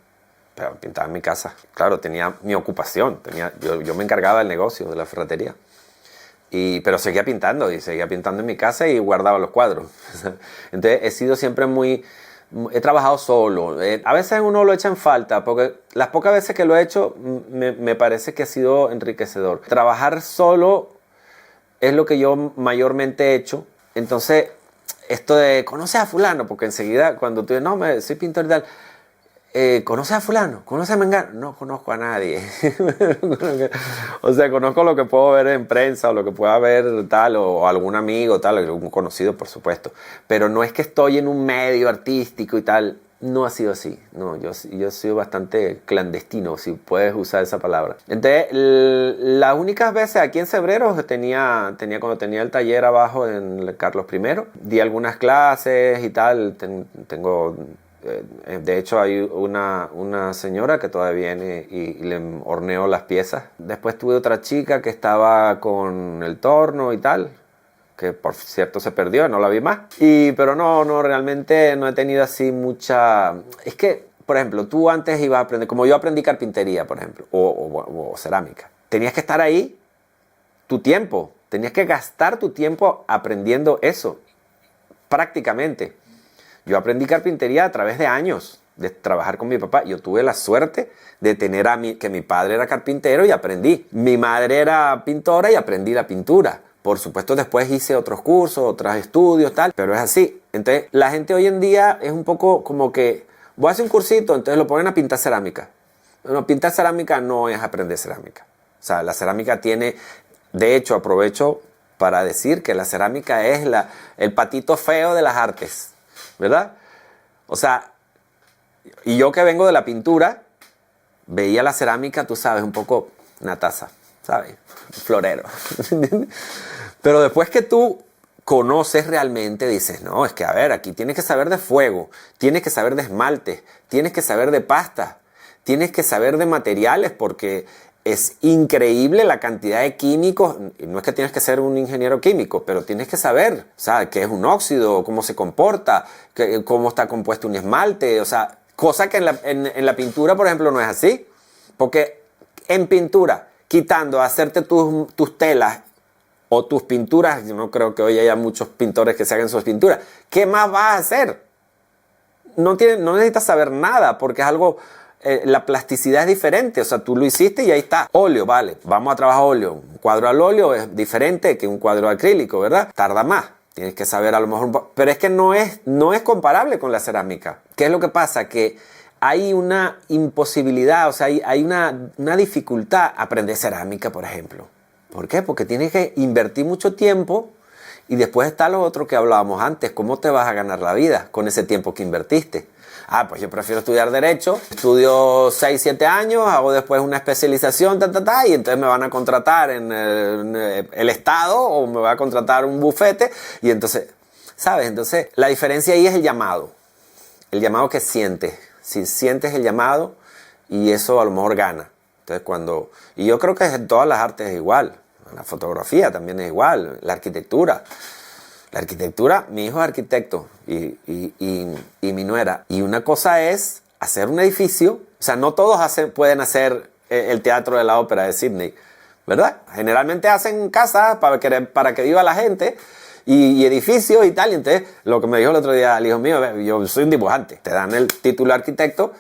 pero pintaba en mi casa. Claro, tenía mi ocupación, yo me encargaba del negocio, de la ferretería. Pero seguía pintando en mi casa y guardaba los cuadros. Entonces he sido siempre he trabajado solo. A veces uno lo echa en falta, porque las pocas veces que lo he hecho me parece que ha sido enriquecedor. Trabajar solo es lo que yo mayormente he hecho. Entonces, esto de conoce a fulano, porque enseguida cuando tú dices, no, soy pintor y tal, ¿conoces a fulano? ¿Conoces a Mengano? No conozco a nadie. O sea, conozco lo que puedo ver en prensa o lo que pueda ver tal, o algún amigo, tal, algún conocido, por supuesto. Pero no es que estoy en un medio artístico y tal. No ha sido así. No, yo he sido bastante clandestino, si puedes usar esa palabra. Entonces, las únicas veces aquí en Cebreros cuando tenía el taller abajo en el Carlos I, di algunas clases y tal. Tengo... De hecho hay una señora que todavía viene y le horneo las piezas. Después tuve otra chica que estaba con el torno y tal, que por cierto se perdió, no la vi más. Pero no, realmente no he tenido así mucha... Es que, por ejemplo, tú antes ibas a aprender, como yo aprendí carpintería, por ejemplo, o cerámica. tenías que estar ahí tu tiempo, tenías que gastar tu tiempo aprendiendo eso, prácticamente. Yo aprendí carpintería a través de años, de trabajar con mi papá. Yo tuve la suerte de tener que mi padre era carpintero y aprendí. Mi madre era pintora y aprendí la pintura. Por supuesto, después hice otros cursos, otros estudios, tal, pero es así. Entonces, la gente hoy en día es un poco como que voy a hacer un cursito, entonces lo ponen a pintar cerámica. No, pintar cerámica no es aprender cerámica. O sea, la cerámica tiene, de hecho, aprovecho para decir que la cerámica es el patito feo de las artes, ¿verdad? O sea, y yo que vengo de la pintura, veía la cerámica, tú sabes, un poco una taza, ¿sabes? Florero. Pero después que tú conoces realmente, dices, no, es que a ver, aquí tienes que saber de fuego, tienes que saber de esmalte, tienes que saber de pasta, tienes que saber de materiales, porque es increíble la cantidad de químicos. No es que tienes que ser un ingeniero químico, pero tienes que saber, o sea, qué es un óxido, cómo se comporta, cómo está compuesto un esmalte, o sea, cosa que en la pintura, por ejemplo, no es así. Porque en pintura, quitando, hacerte tus telas o tus pinturas, yo no creo que hoy haya muchos pintores que se hagan sus pinturas, ¿qué más vas a hacer? No necesitas saber nada, porque es algo, la plasticidad es diferente, o sea, tú lo hiciste y ahí está. Óleo, vale, vamos a trabajar óleo. Un cuadro al óleo es diferente que un cuadro acrílico, ¿verdad? Tarda más. Tienes que saber a lo mejor, pero es que no es comparable con la cerámica. ¿Qué es lo que pasa? Que hay una imposibilidad, o sea, hay una dificultad aprender cerámica, por ejemplo. ¿Por qué? Porque tienes que invertir mucho tiempo y después está lo otro que hablábamos antes. ¿Cómo te vas a ganar la vida con ese tiempo que invertiste? Ah, pues yo prefiero estudiar Derecho, estudio 6, 7 años, hago después una especialización, y entonces me van a contratar en el Estado o me va a contratar un bufete y entonces, ¿sabes? Entonces, la diferencia ahí es el llamado que sientes. Si sientes el llamado y eso a lo mejor gana. Entonces y yo creo que en todas las artes es igual. La fotografía también es igual. La arquitectura. La arquitectura, mi hijo es arquitecto y mi nuera. Y una cosa es hacer un edificio. O sea, no todos pueden hacer el Teatro de la Ópera de Sydney, ¿verdad? Generalmente hacen casas para que viva la gente y edificios y tal. Y entonces, lo que me dijo el otro día el hijo mío, yo soy un dibujante. Te dan el título de arquitecto,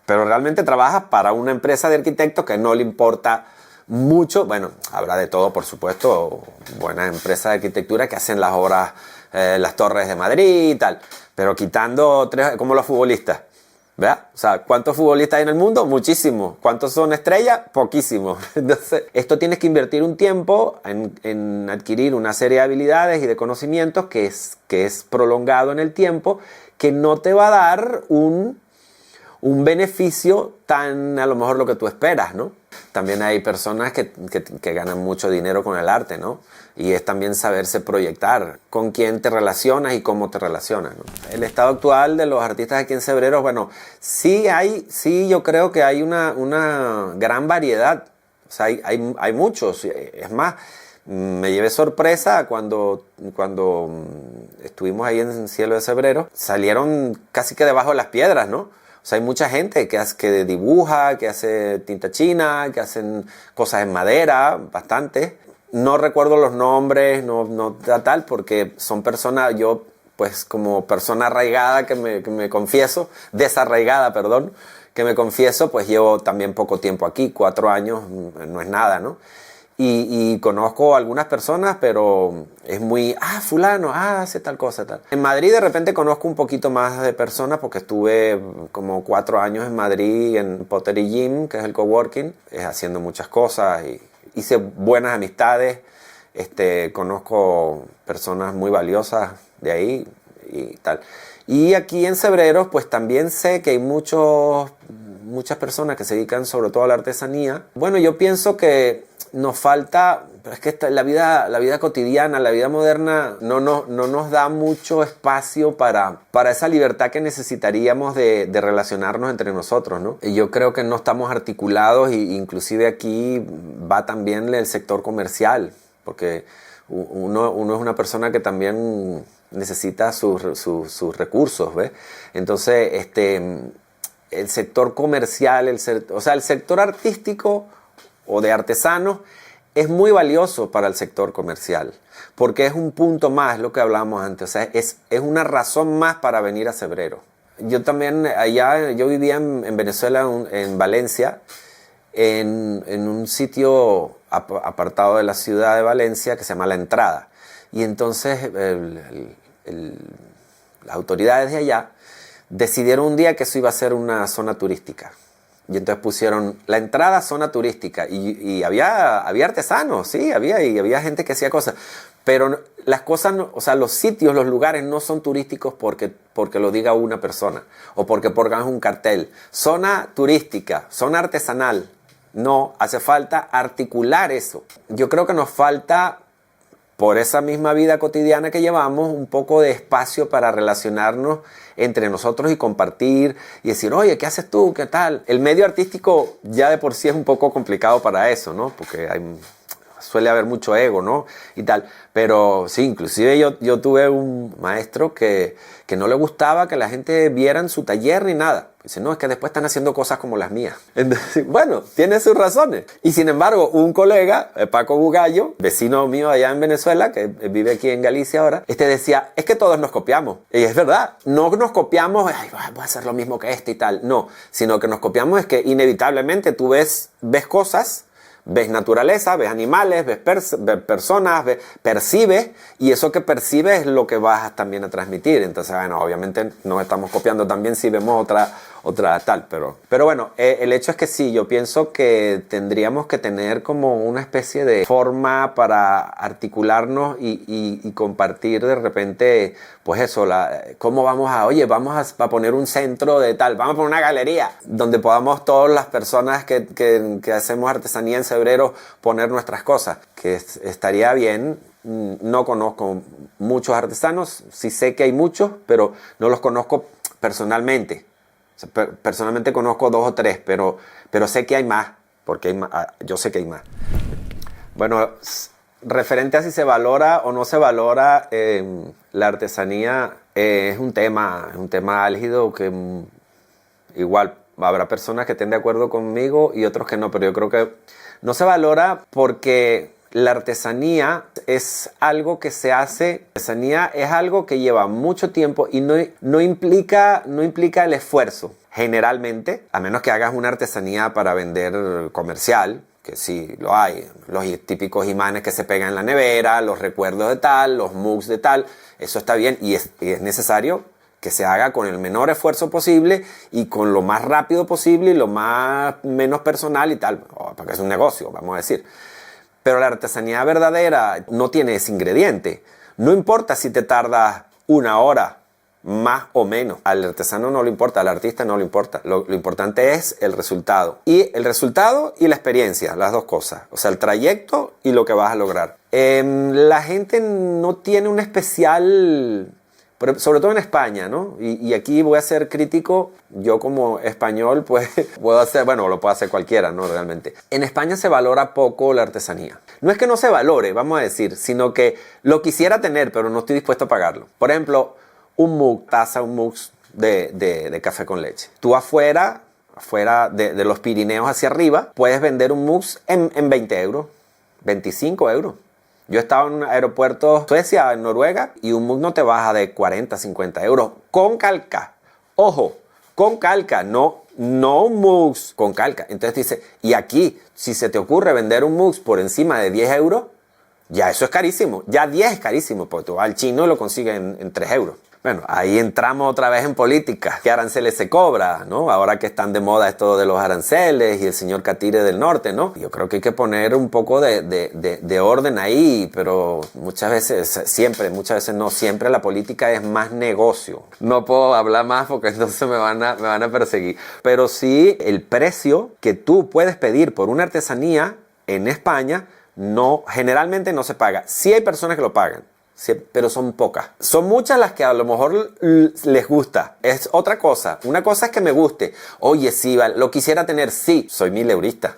pero realmente trabajas para una empresa de arquitectos que no le importa mucho. Bueno, habrá de todo, por supuesto, buenas empresas de arquitectura que hacen las obras, las torres de Madrid y tal, pero quitando como los futbolistas, ¿verdad? O sea, ¿cuántos futbolistas hay en el mundo? Muchísimos. ¿Cuántos son estrellas? Poquísimos. Entonces, esto tienes que invertir un tiempo en adquirir una serie de habilidades y de conocimientos que es prolongado en el tiempo, que no te va a dar un beneficio tan a lo mejor lo que tú esperas, ¿no? También hay personas que ganan mucho dinero con el arte, ¿no? Y es también saberse proyectar con quién te relacionas y cómo te relacionas, ¿no? El estado actual de los artistas aquí en Cebreros, bueno, sí yo creo que hay una gran variedad. O sea, hay muchos. Es más, me llevé sorpresa cuando estuvimos ahí en Cielo de Cebreros. Salieron casi que debajo de las piedras, ¿no? O sea, hay mucha gente que dibuja, que hace tinta china, que hacen cosas en madera, bastante. No recuerdo los nombres, no tal, porque son personas, yo pues como persona arraigada que me confieso, desarraigada, perdón, que me confieso, pues llevo también poco tiempo aquí, 4 años, no es nada, ¿no? Y conozco a algunas personas, pero es muy, fulano, hace tal cosa, tal. En Madrid de repente conozco un poquito más de personas porque estuve como 4 años en Madrid en Pottery Gym, que es el coworking, haciendo muchas cosas y hice buenas amistades. Conozco personas muy valiosas de ahí y tal. Y aquí en Cebreros, pues también sé que hay muchas personas que se dedican sobre todo a la artesanía. Bueno, yo pienso que nos falta, pero es que la vida cotidiana, la vida moderna no nos da mucho espacio para esa libertad que necesitaríamos de relacionarnos entre nosotros, ¿no? Y yo creo que no estamos articulados, e inclusive aquí va también el sector comercial, porque uno es una persona que también necesita sus recursos, ¿ves? Entonces, el sector comercial, o sea, el sector artístico o de artesanos es muy valioso para el sector comercial, porque es un punto más, lo que hablábamos antes, o sea, es una razón más para venir a Cebreros. Yo también allá, yo vivía en Venezuela, en Valencia, en un sitio apartado de la ciudad de Valencia que se llama La Entrada. Y entonces las autoridades de allá decidieron un día que eso iba a ser una zona turística. Y entonces pusieron La Entrada, zona turística. Y había artesanos, sí, había gente que hacía cosas. Pero las cosas, o sea, los sitios, los lugares no son turísticos porque lo diga una persona. O porque pongan un cartel. Zona turística, zona artesanal. No, hace falta articular eso. Yo creo que nos falta, por esa misma vida cotidiana que llevamos, un poco de espacio para relacionarnos entre nosotros y compartir y decir, oye, ¿qué haces tú? ¿Qué tal? El medio artístico ya de por sí es un poco complicado para eso, ¿no? Porque suele haber mucho ego, ¿no? Y tal. Pero sí, inclusive yo tuve un maestro que no le gustaba que la gente viera su taller ni nada. Dice, no, es que después están haciendo cosas como las mías. Entonces, bueno, tiene sus razones. Y sin embargo, un colega, Paco Bugallo, vecino mío allá en Venezuela, que vive aquí en Galicia ahora, decía, es que todos nos copiamos. Y es verdad, no nos copiamos, ay, voy a hacer lo mismo que este y tal. No, sino que nos copiamos es que inevitablemente tú ves cosas, ves naturaleza, ves animales, ves personas, percibes, y eso que percibes es lo que vas también a transmitir. Entonces, bueno, obviamente nos estamos copiando también si vemos otra tal, pero bueno, el hecho es que sí, yo pienso que tendríamos que tener como una especie de forma para articularnos y compartir de repente, pues eso, cómo vamos a poner un centro de tal, vamos a poner una galería donde podamos todas las personas que hacemos artesanía en Cebreros poner nuestras cosas, que estaría bien. No conozco muchos artesanos, sí sé que hay muchos, pero no los conozco personalmente. Personalmente conozco 2 o 3, pero sé que hay más, porque yo sé que hay más. Bueno, referente a si se valora o no se valora la artesanía, es un tema álgido que igual habrá personas que estén de acuerdo conmigo y otros que no, pero yo creo que no se valora porque la artesanía es algo que se hace, la artesanía es algo que lleva mucho tiempo y no implica el esfuerzo. Generalmente, a menos que hagas una artesanía para vender comercial, que sí lo hay, los típicos imanes que se pegan en la nevera, los recuerdos de tal, los mugs de tal, eso está bien y es necesario que se haga con el menor esfuerzo posible y con lo más rápido posible y lo menos personal y tal, porque es un negocio, vamos a decir. Pero la artesanía verdadera no tiene ese ingrediente. No importa si te tardas 1 hora, más o menos. Al artesano no le importa, al artista no le importa. Lo importante es el resultado. Y el resultado y la experiencia, las dos cosas. O sea, el trayecto y lo que vas a lograr. La gente no tiene un especial, sobre todo en España, ¿no? Y aquí voy a ser crítico. Yo como español, pues, lo puede hacer cualquiera, ¿no? Realmente. En España se valora poco la artesanía. No es que no se valore, vamos a decir, sino que lo quisiera tener, pero no estoy dispuesto a pagarlo. Por ejemplo, un mug de café con leche. Tú afuera de los Pirineos hacia arriba, puedes vender un mug en 20 euros, 25 euros. Yo estaba en un aeropuerto Suecia, en Noruega, y un mug no te baja de 40, 50 euros. Con calca. Ojo, con calca, no un mug con calca. Entonces dice, y aquí, si se te ocurre vender un mug por encima de 10 euros, ya eso es carísimo. Ya 10 es carísimo, porque tú vas al chino y lo consigues en 3 euros. Bueno, ahí entramos otra vez en política. ¿Qué aranceles se cobra, no? Ahora que están de moda esto de los aranceles y el señor Catire del Norte, ¿no? Yo creo que hay que poner un poco de orden ahí, pero muchas veces no. Siempre la política es más negocio. No puedo hablar más porque entonces me van a perseguir. Pero sí, el precio que tú puedes pedir por una artesanía en España generalmente no se paga. Sí hay personas que lo pagan. Sí, pero son pocas. Son muchas las que a lo mejor les gusta. Es otra cosa. Una cosa es que me guste. Oye, sí, lo quisiera tener. Sí, soy mileurista.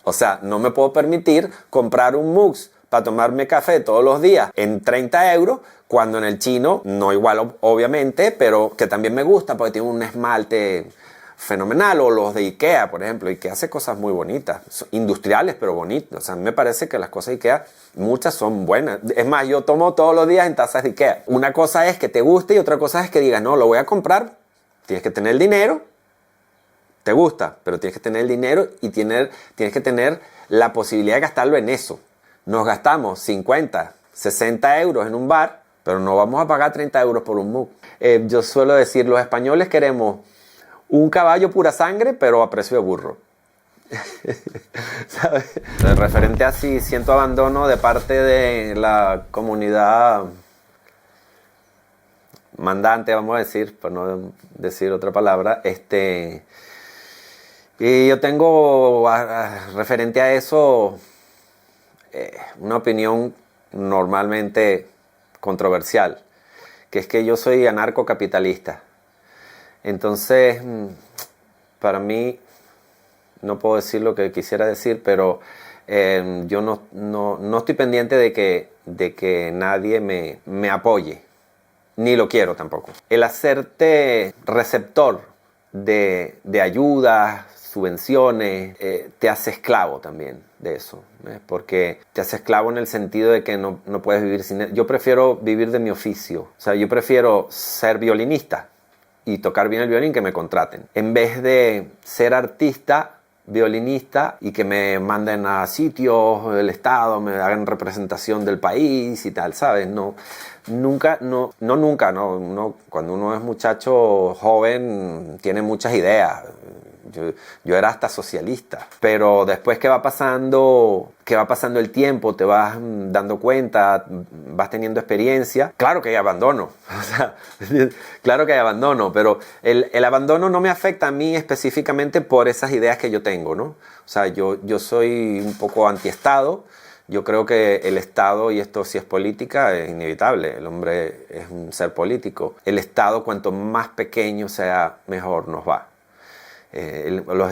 O sea, no me puedo permitir comprar un mug para tomarme café todos los días en 30 euros, cuando en el chino, no igual obviamente, pero que también me gusta porque tiene un esmalte fenomenal. O los de Ikea, por ejemplo. Ikea hace cosas muy bonitas, industriales pero bonitas. O sea, a mí me parece que las cosas de Ikea, muchas son buenas. Es más, yo tomo todos los días en tazas de Ikea. Una cosa es que te guste y otra cosa es que digas, no, lo voy a comprar. Tienes que tener el dinero. Te gusta, pero tienes que tener el dinero y tienes que tener la posibilidad de gastarlo en eso. Nos gastamos 50, 60 euros en un bar, pero no vamos a pagar 30 euros por un mug. Yo suelo decir, los españoles queremos un caballo pura sangre, pero a precio de burro. ¿Sabes? Referente a si siento abandono de parte de la comunidad mandante, vamos a decir, por no decir otra palabra, y yo tengo, referente a eso, una opinión normalmente controversial, que es que yo soy anarcocapitalista. Entonces, para mí, no puedo decir lo que quisiera decir, pero yo no estoy pendiente de que nadie me apoye, ni lo quiero tampoco. El hacerte receptor de ayudas, subvenciones, te hace esclavo también de eso, ¿ves? Porque te hace esclavo en el sentido de que no puedes vivir sin él. Yo prefiero vivir de mi oficio, o sea, yo prefiero ser violinista y tocar bien el violín, que me contraten, en vez de ser artista, violinista, y que me manden a sitios del Estado, me hagan representación del país y tal, ¿sabes? Nunca, cuando uno es muchacho joven tiene muchas ideas. Yo era hasta socialista, pero después que va pasando el tiempo, te vas dando cuenta, vas teniendo experiencia. Claro que hay abandono, o sea, claro que hay abandono, pero el abandono no me afecta a mí específicamente por esas ideas que yo tengo, ¿no? O sea, yo soy un poco antiestado. Yo creo que el Estado, y esto si es política, es inevitable. El hombre es un ser político. El Estado, cuanto más pequeño sea, mejor nos va. Cuando los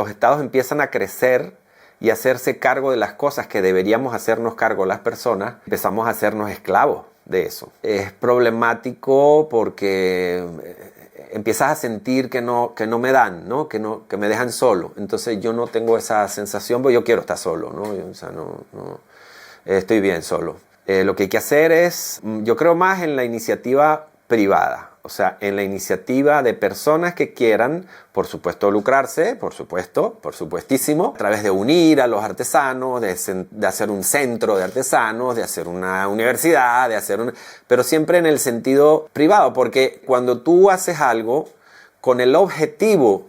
estados empiezan a crecer y a hacerse cargo de las cosas que deberíamos hacernos cargo las personas, empezamos a hacernos esclavos de eso. Es problemático porque empiezas a sentir que no me dan, ¿no? Que me dejan solo. Entonces yo no tengo esa sensación, porque yo quiero estar solo, ¿no? O sea, estoy bien solo. Lo que hay que hacer es, yo creo más en la iniciativa privada. O sea, en la iniciativa de personas que quieran, por supuesto, lucrarse, por supuestísimo, a través de unir a los artesanos, de hacer un centro de artesanos, de hacer una universidad, pero siempre en el sentido privado, porque cuando tú haces algo con el objetivo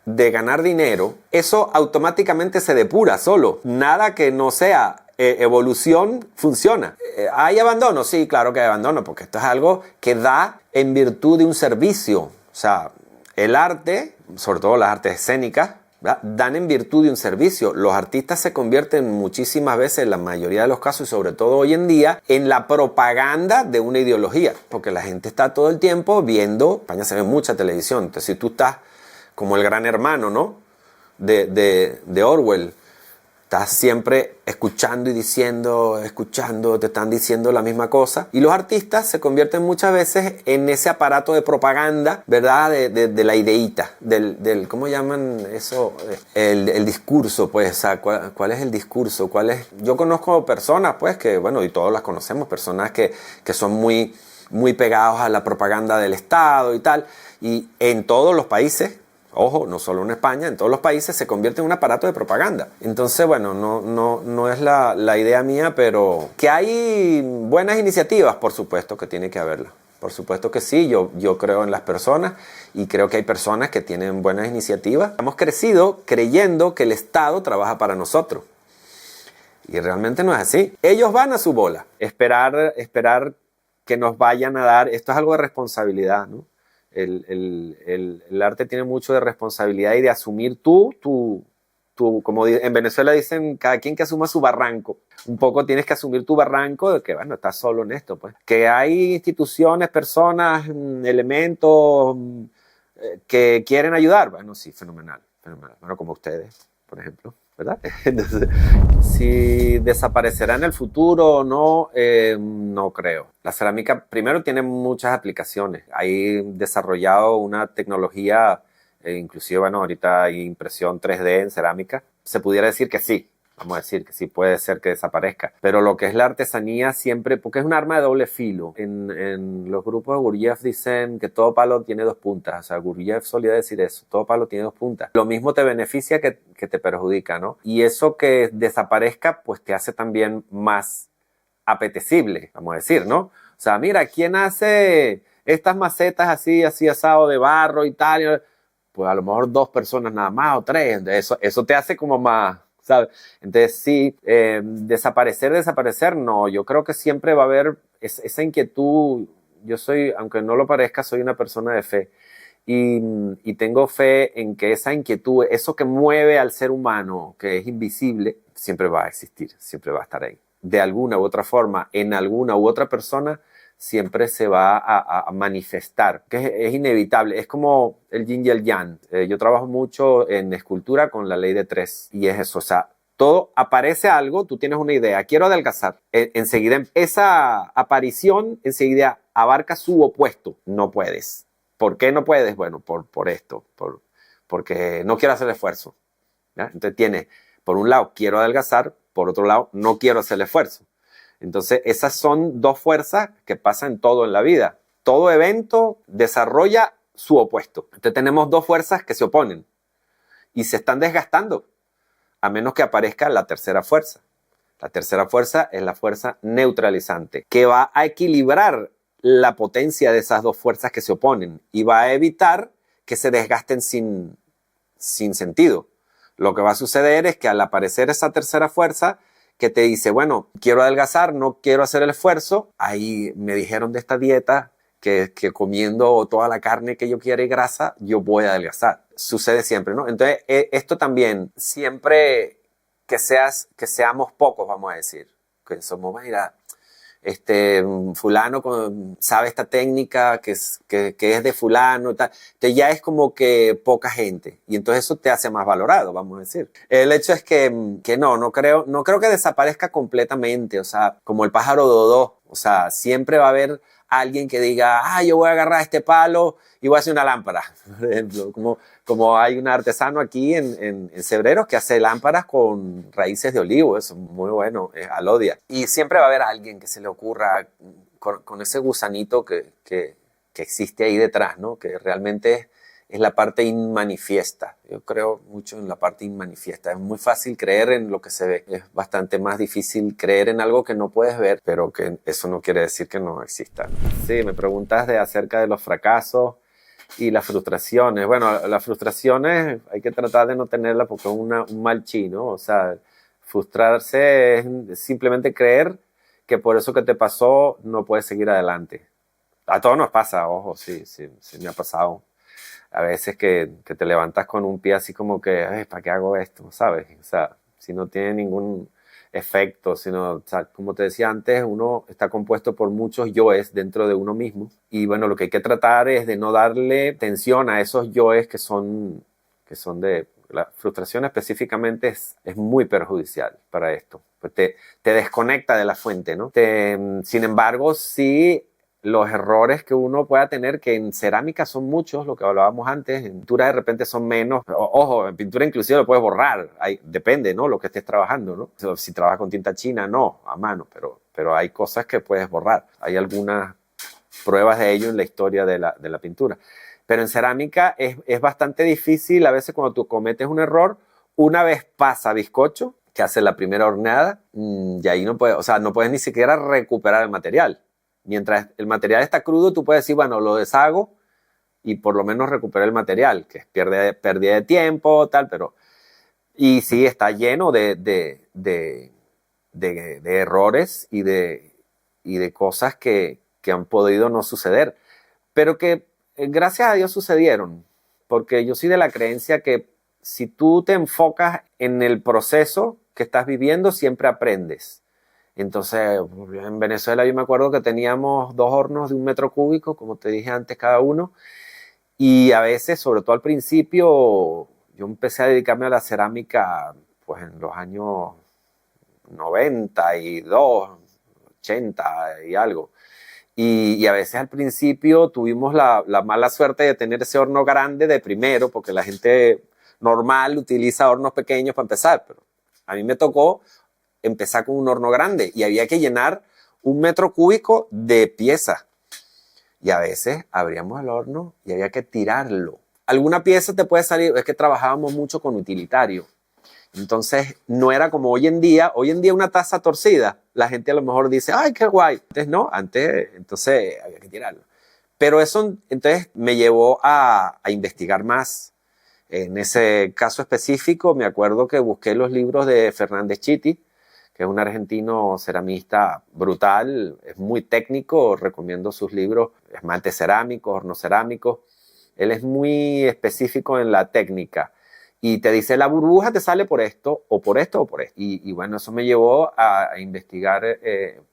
de ganar dinero, eso automáticamente se depura solo. Nada que no sea evolución funciona. ¿Hay abandono? Sí, claro que hay abandono, porque esto es algo que da en virtud de un servicio. O sea, el arte, sobre todo las artes escénicas, ¿verdad?, dan en virtud de un servicio. Los artistas se convierten muchísimas veces, en la mayoría de los casos, y sobre todo hoy en día, en la propaganda de una ideología, porque la gente está todo el tiempo viendo. En España se ve mucha televisión, entonces si tú estás como el Gran Hermano, ¿no?, de Orwell, estás siempre escuchando y escuchando, te están diciendo la misma cosa. Y los artistas se convierten muchas veces en ese aparato de propaganda, ¿verdad? De la ideíta, ¿cómo llaman eso? El discurso, pues. O sea, ¿cuál es el discurso? Yo conozco personas, pues, que, bueno, y todos las conocemos, personas que son muy, muy pegados a la propaganda del Estado y tal. Y en todos los países, ojo, no solo en España, en todos los países se convierte en un aparato de propaganda. Entonces, bueno, no es la idea mía, pero que hay buenas iniciativas, por supuesto que tiene que haberlas. Por supuesto que sí, yo creo en las personas y creo que hay personas que tienen buenas iniciativas. Hemos crecido creyendo que el Estado trabaja para nosotros. Y realmente no es así. Ellos van a su bola. Esperar que nos vayan a dar, esto es algo de responsabilidad, ¿no? El arte tiene mucho de responsabilidad y de asumir tú, como en Venezuela dicen, cada quien que asuma su barranco. Un poco tienes que asumir tu barranco de que, bueno, estás solo en esto, pues. Que hay instituciones, personas, elementos que quieren ayudar. Bueno, sí, fenomenal. Bueno, como ustedes, por ejemplo. ¿verdad? Entonces, si desaparecerá en el futuro o no, no creo. La cerámica, primero, tiene muchas aplicaciones. Hay desarrollado una tecnología, inclusive, bueno, ahorita hay impresión 3D en cerámica. Se pudiera decir que sí. Vamos a decir que sí puede ser que desaparezca. Pero lo que es la artesanía siempre, porque es un arma de doble filo. En los grupos de Gurdjieff dicen que todo palo tiene dos puntas. O sea, Gurdjieff solía decir eso, todo palo tiene dos puntas. Lo mismo te beneficia que te perjudica, ¿no? Y eso que desaparezca, pues te hace también más apetecible, vamos a decir, ¿no? O sea, mira, ¿quién hace estas macetas así, así asado de barro y tal? Pues a lo mejor dos personas nada más o tres. Eso te hace como más, ¿sabes? Entonces sí, desaparecer, no. Yo creo que siempre va a haber esa inquietud. Yo soy, aunque no lo parezca, soy una persona de fe. Y tengo fe en que esa inquietud, eso que mueve al ser humano, que es invisible, siempre va a existir, siempre va a estar ahí. De alguna u otra forma, en alguna u otra persona, siempre se va a manifestar, que es inevitable. Es como el yin y el yang. Yo trabajo mucho en escultura con la ley de tres, y es eso, o sea, todo aparece algo, tú tienes una idea, quiero adelgazar. Enseguida, esa aparición enseguida abarca su opuesto, no puedes. ¿Por qué no puedes? Bueno, por esto, porque no quiero hacer esfuerzo, ¿ya? Entonces tiene, por un lado, quiero adelgazar, por otro lado, no quiero hacer el esfuerzo. Entonces, esas son dos fuerzas que pasan en todo en la vida. Todo evento desarrolla su opuesto. Entonces, tenemos dos fuerzas que se oponen y se están desgastando, a menos que aparezca la tercera fuerza. La tercera fuerza es la fuerza neutralizante, que va a equilibrar la potencia de esas dos fuerzas que se oponen y va a evitar que se desgasten sin sentido. Lo que va a suceder es que al aparecer esa tercera fuerza que te dice, bueno, quiero adelgazar, no quiero hacer el esfuerzo, ahí me dijeron de esta dieta que comiendo toda la carne que yo quiera y grasa, yo voy a adelgazar. Sucede siempre, ¿no? Entonces, esto también, siempre que seamos pocos, vamos a decir, que somos, mira, fulano sabe esta técnica que es de fulano, tal. Entonces ya es como que poca gente y entonces eso te hace más valorado, vamos a decir. El hecho es que no creo que desaparezca completamente, o sea, como el pájaro Dodó, o sea, siempre va a haber alguien que diga, yo voy a agarrar este palo y voy a hacer una lámpara, por ejemplo, como hay un artesano aquí en Cebreros que hace lámparas con raíces de olivo, eso es muy bueno, alodia. Y siempre va a haber alguien que se le ocurra con ese gusanito que existe ahí detrás, ¿no? Que realmente es la parte inmanifiesta. Yo creo mucho en la parte inmanifiesta. Es muy fácil creer en lo que se ve. Es bastante más difícil creer en algo que no puedes ver, pero que eso no quiere decir que no exista. Sí, me preguntas acerca de los fracasos y las frustraciones. Bueno, las frustraciones hay que tratar de no tenerlas porque es un mal chino. O sea, frustrarse es simplemente creer que por eso que te pasó no puedes seguir adelante. A todos nos pasa, ojo, sí me ha pasado. A veces que te levantas con un pie así como que, ¿para qué hago esto? ¿Sabes? O sea, si no tiene ningún efecto, sino, o sea, como te decía antes, uno está compuesto por muchos yoes dentro de uno mismo. Y bueno, lo que hay que tratar es de no darle tensión a esos yoes que son de... La frustración específicamente es muy perjudicial para esto. Pues te desconecta de la fuente, ¿no? Sin embargo, sí, los errores que uno pueda tener, que en cerámica son muchos, lo que hablábamos antes, en pintura de repente son menos. Ojo, en pintura inclusive lo puedes borrar, depende, ¿no? Lo que estés trabajando, ¿no? Si trabajas con tinta china, no, a mano, pero hay cosas que puedes borrar. Hay algunas pruebas de ello en la historia de la pintura. Pero en cerámica es bastante difícil, a veces cuando tú cometes un error, una vez pasa bizcocho, que hace la primera horneada, y ahí no puedes, o sea, no puedes ni siquiera recuperar el material. Mientras el material está crudo, tú puedes decir, bueno, lo deshago y por lo menos recuperé el material, que es pérdida de tiempo, tal, pero... Y sí, está lleno de errores y de cosas que han podido no suceder, pero que gracias a Dios sucedieron, porque yo soy de la creencia que si tú te enfocas en el proceso que estás viviendo, siempre aprendes. Entonces, en Venezuela yo me acuerdo que teníamos 2 hornos de 1 metro cúbico, como te dije antes, cada uno. Y a veces, sobre todo al principio, yo empecé a dedicarme a la cerámica pues en los años 92, 80 y algo. Y a veces al principio tuvimos la mala suerte de tener ese horno grande de primero, porque la gente normal utiliza hornos pequeños para empezar, pero a mí me tocó empezar con un horno grande y había que llenar 1 metro cúbico de piezas. Y a veces abríamos el horno y había que tirarlo. Alguna pieza te puede salir, es que trabajábamos mucho con utilitario. Entonces no era como hoy en día una taza torcida, la gente a lo mejor dice, ¡ay, qué guay! Antes no, entonces había que tirarlo. Pero eso entonces me llevó a investigar más. En ese caso específico me acuerdo que busqué los libros de Fernández Chiti, que es un argentino ceramista brutal, es muy técnico, recomiendo sus libros, esmaltes cerámicos, hornos cerámicos. Él es muy específico en la técnica y te dice, la burbuja te sale por esto, o por esto, o por esto. Y bueno, eso me llevó a investigar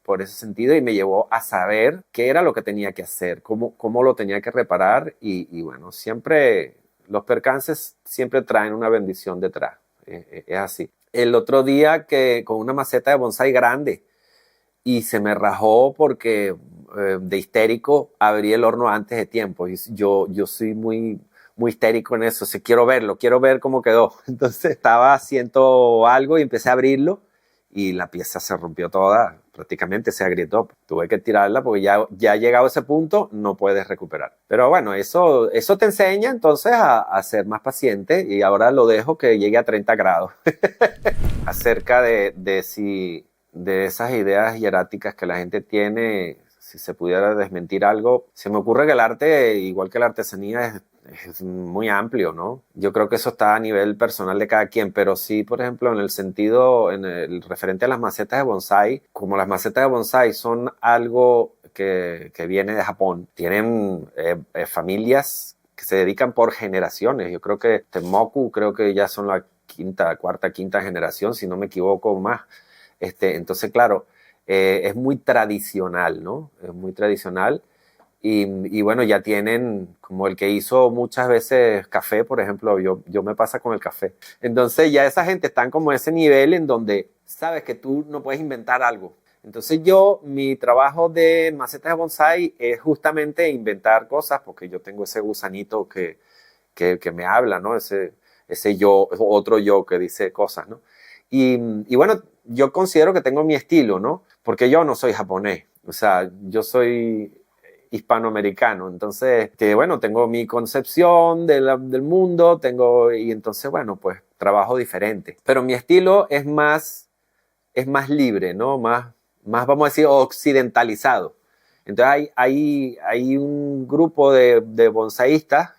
por ese sentido y me llevó a saber qué era lo que tenía que hacer, cómo lo tenía que reparar y bueno, siempre los percances siempre traen una bendición detrás, es así. El otro día que con una maceta de bonsái grande y se me rajó porque de histérico abrí el horno antes de tiempo. Y yo soy muy histérico en eso. Quiero ver cómo quedó. Entonces estaba haciendo algo y empecé a abrirlo y la pieza se rompió toda, prácticamente se agrietó. Tuve que tirarla porque ya llegado a ese punto no puedes recuperar. Pero bueno, eso te enseña entonces a ser más paciente y ahora lo dejo que llegue a 30 grados. Acerca de esas ideas hieráticas que la gente tiene, si se pudiera desmentir algo, se me ocurre que el arte, igual que la artesanía, es muy amplio, ¿no? Yo creo que eso está a nivel personal de cada quien, pero sí, por ejemplo, en el referente a las macetas de bonsái, como las macetas de bonsái son algo que viene de Japón, tienen familias que se dedican por generaciones. Yo creo que Temoku, creo que ya son la cuarta, quinta generación, si no me equivoco más. Entonces, claro, es muy tradicional, ¿no? Es muy tradicional. Y bueno, ya tienen, como el que hizo muchas veces café, por ejemplo, yo me pasa con el café. Entonces ya esa gente está como en ese nivel en donde sabes que tú no puedes inventar algo. Entonces mi trabajo de macetas de bonsái es justamente inventar cosas, porque yo tengo ese gusanito que me habla, ¿no? Ese yo, otro yo que dice cosas, ¿no? Y bueno, yo considero que tengo mi estilo, ¿no? Porque yo no soy japonés, o sea, yo soy hispanoamericano, entonces, bueno, tengo mi concepción del mundo, y entonces, bueno, pues trabajo diferente. Pero mi estilo es más libre, ¿no? Más, vamos a decir, occidentalizado. Entonces hay un grupo de bonsaístas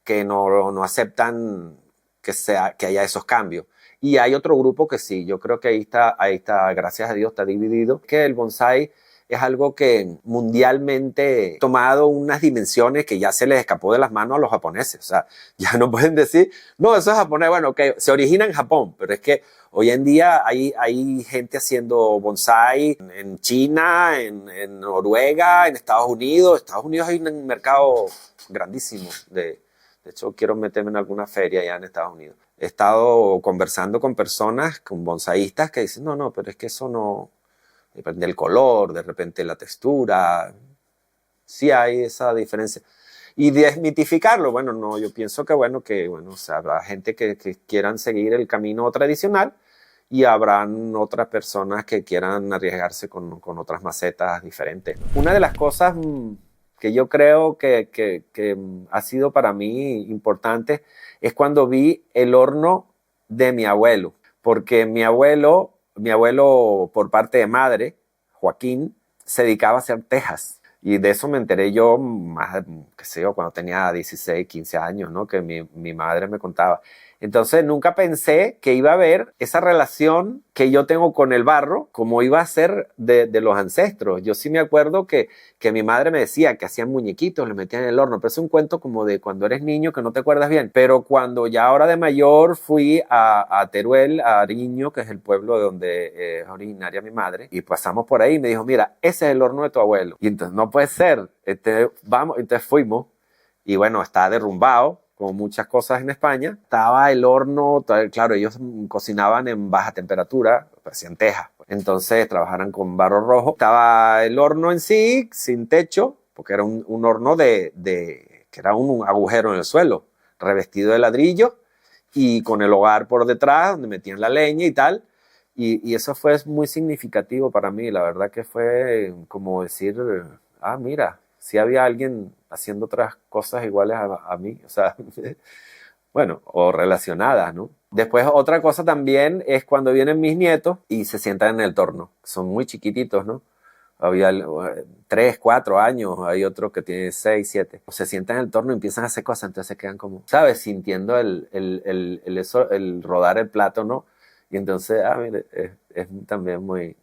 que no aceptan que haya esos cambios. Y hay otro grupo que sí, yo creo que ahí está, gracias a Dios, está dividido, que el bonsái es algo que mundialmente ha tomado unas dimensiones que ya se les escapó de las manos a los japoneses. O sea, ya no pueden decir, no, eso es japonés, bueno, que se origina en Japón, pero es que hoy en día hay gente haciendo bonsái en China, en Noruega, en Estados Unidos. Estados Unidos hay un mercado grandísimo de hecho, quiero meterme en alguna feria allá en Estados Unidos. He estado conversando con personas, con bonsaístas, que dicen, no, pero es que eso no, depende del color, de repente la textura, sí hay esa diferencia. Y desmitificarlo, bueno, no, yo pienso que o sea, habrá gente que quieran seguir el camino tradicional y habrán otras personas que quieran arriesgarse con otras macetas diferentes. Una de las cosas que yo creo que ha sido para mí importante es cuando vi el horno de mi abuelo, porque mi abuelo por parte de madre, Joaquín, se dedicaba a hacer tejas. Y de eso me enteré yo más, qué sé yo, cuando tenía 16, 15 años, ¿no? Que mi madre me contaba. Entonces nunca pensé que iba a haber esa relación que yo tengo con el barro, como iba a ser de los ancestros. Yo sí me acuerdo que mi madre me decía que hacían muñequitos, los metían en el horno, pero es un cuento como de cuando eres niño que no te acuerdas bien. Pero cuando ya ahora de mayor fui a Teruel, a Ariño, que es el pueblo de donde es originaria mi madre, y pasamos por ahí y me dijo, mira, ese es el horno de tu abuelo. Y entonces, no puede ser, vamos, entonces fuimos, y bueno, está derrumbado, como muchas cosas en España. Estaba el horno, claro, ellos cocinaban en baja temperatura, hacían tejas. Entonces trabajaban con barro rojo. Estaba el horno en sí, sin techo, porque era un horno que era un agujero en el suelo, revestido de ladrillo y con el hogar por detrás, donde metían la leña y tal. Y eso fue muy significativo para mí. La verdad que fue como decir, mira, sí había alguien haciendo otras cosas iguales a mí, o sea, bueno, o relacionadas, ¿no? Después otra cosa también es cuando vienen mis nietos y se sientan en el torno. Son muy chiquititos, ¿no? Había 3, 4 años, hay otro que tiene 6, 7. Se sientan en el torno y empiezan a hacer cosas, entonces se quedan como, ¿sabes? Sintiendo el rodar el plato, ¿no? Y entonces, mire, es también muy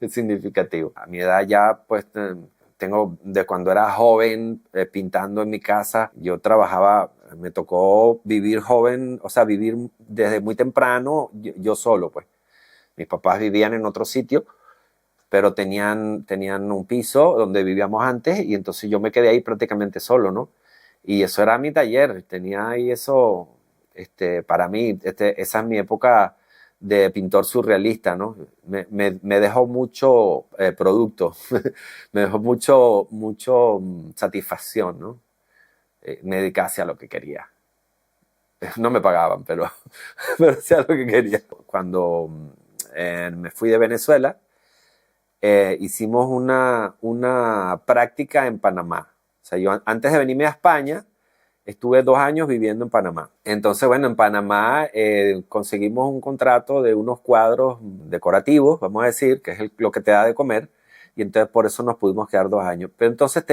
significativo. A mi edad ya, pues, tengo de cuando era joven pintando en mi casa. Yo trabajaba, me tocó vivir joven, o sea, vivir desde muy temprano yo solo, pues. Mis papás vivían en otro sitio, pero tenían un piso donde vivíamos antes y entonces yo me quedé ahí prácticamente solo, ¿no? Y eso era mi taller, tenía ahí eso, para mí, esa es mi época de pintor surrealista, ¿no? Me dejó mucho producto, me dejó mucho satisfacción, ¿no? Me dediqué hacia lo que quería. No me pagaban, pero hacía lo que quería. Cuando me fui de Venezuela, hicimos una práctica en Panamá. O sea, yo antes de venirme a España, estuve 2 años viviendo en Panamá. Entonces, bueno, en Panamá conseguimos un contrato de unos cuadros decorativos, vamos a decir, que es lo que te da de comer, y entonces por eso nos pudimos quedar 2 años. Pero entonces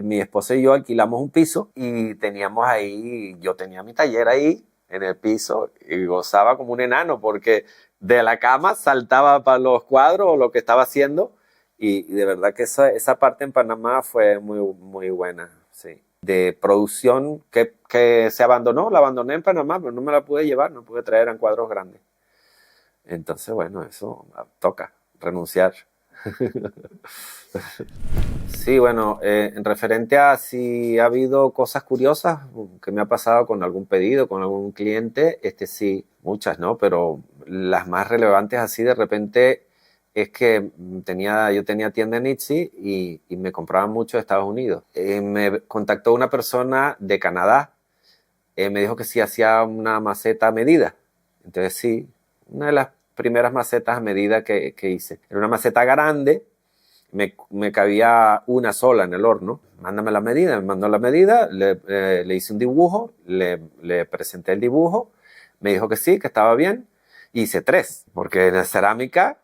mi esposa y yo alquilamos un piso y teníamos ahí, yo tenía mi taller ahí en el piso y gozaba como un enano porque de la cama saltaba para los cuadros o lo que estaba haciendo y de verdad que esa parte en Panamá fue muy, muy buena, sí. De producción que se abandonó, la abandoné en Panamá, pero no me la pude llevar, no pude traer en cuadros grandes. Entonces, bueno, eso toca, renunciar. Sí, bueno, en referente a si ha habido cosas curiosas que me ha pasado con algún pedido, con algún cliente, sí, muchas, ¿no? Pero las más relevantes así de repente es que yo tenía tienda en Etsy y me compraban mucho de Estados Unidos. Me contactó una persona de Canadá, me dijo que si hacía una maceta a medida. Entonces sí, una de las primeras macetas a medida que hice. Era una maceta grande, me cabía una sola en el horno. Mándame la medida, me mandó la medida, le hice un dibujo, le presenté el dibujo, me dijo que sí, que estaba bien. Hice 3, porque en la cerámica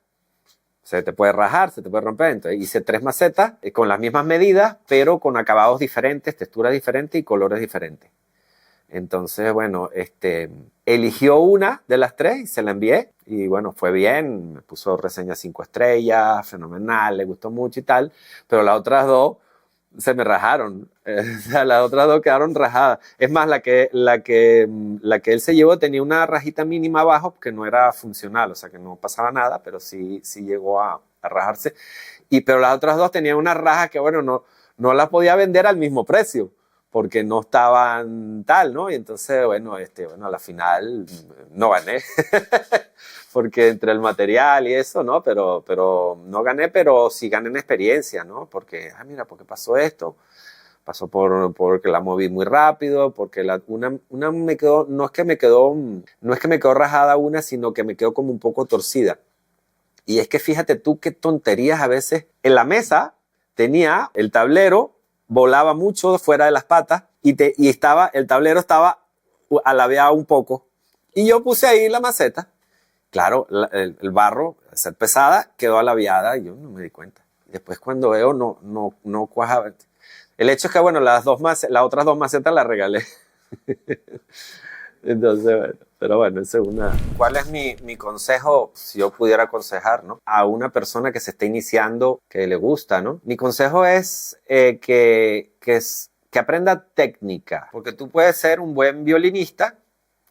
se te puede rajar, se te puede romper. Entonces hice 3 macetas con las mismas medidas, pero con acabados diferentes, texturas diferentes y colores diferentes. Entonces, bueno, eligió una de las 3 y se la envié. Y bueno, fue bien, me puso reseña 5 estrellas, fenomenal, le gustó mucho y tal. Pero las otras 2 se me rajaron. O sea, las otras 2 quedaron rajadas. Es más, la que él se llevó tenía una rajita mínima abajo que no era funcional, o sea, que no pasaba nada, pero sí llegó a rajarse. Pero las otras 2 tenían una raja que, bueno, no las podía vender al mismo precio, porque no estaban tal, ¿no? Y entonces, bueno, a la final no gané, porque entre el material y eso, ¿no? Pero no gané, pero sí gané en experiencia, ¿no? Porque, mira, ¿por qué pasó esto? Pasó porque la moví muy rápido, porque una me quedó, no es que me quedó rajada una, sino que me quedó como un poco torcida. Y es que fíjate tú qué tonterías a veces. En la mesa tenía el tablero, volaba mucho fuera de las patas y el tablero estaba alabeado un poco. Y yo puse ahí la maceta. Claro, el barro, al ser pesada, quedó alabeada y yo no me di cuenta. Después cuando veo, no cuajaba. El hecho es que, bueno, las otras 2 macetas las regalé. Entonces, bueno, pero bueno, esa es una. ¿Cuál es mi consejo, si yo pudiera aconsejar, ¿no? A una persona que se está iniciando, que le gusta, ¿no? Mi consejo es que aprenda técnica, porque tú puedes ser un buen violinista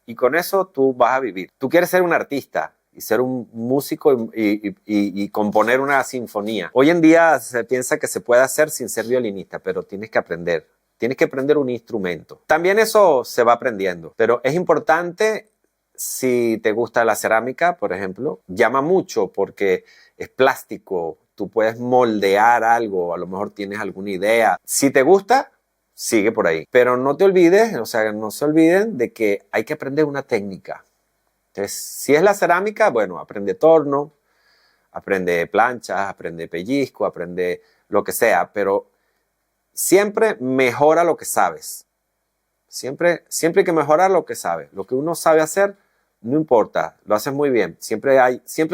y con eso tú vas a vivir. Tú quieres ser un artista y ser un músico y componer una sinfonía. Hoy en día se piensa que se puede hacer sin ser violinista, pero tienes que aprender. Tienes que aprender un instrumento. También eso se va aprendiendo, pero es importante, si te gusta la cerámica, por ejemplo, llama mucho porque es plástico, tú puedes moldear algo, a lo mejor tienes alguna idea. Si te gusta, sigue por ahí. Pero no te olvides, o sea, no se olviden de que hay que aprender una técnica. Entonces, si es la cerámica, bueno, aprende torno, aprende planchas, aprende pellizco, aprende lo que sea, pero siempre mejora lo que sabes. Siempre hay que mejorar lo que sabes. Lo que uno sabe hacer, no importa, lo haces muy bien. Siempre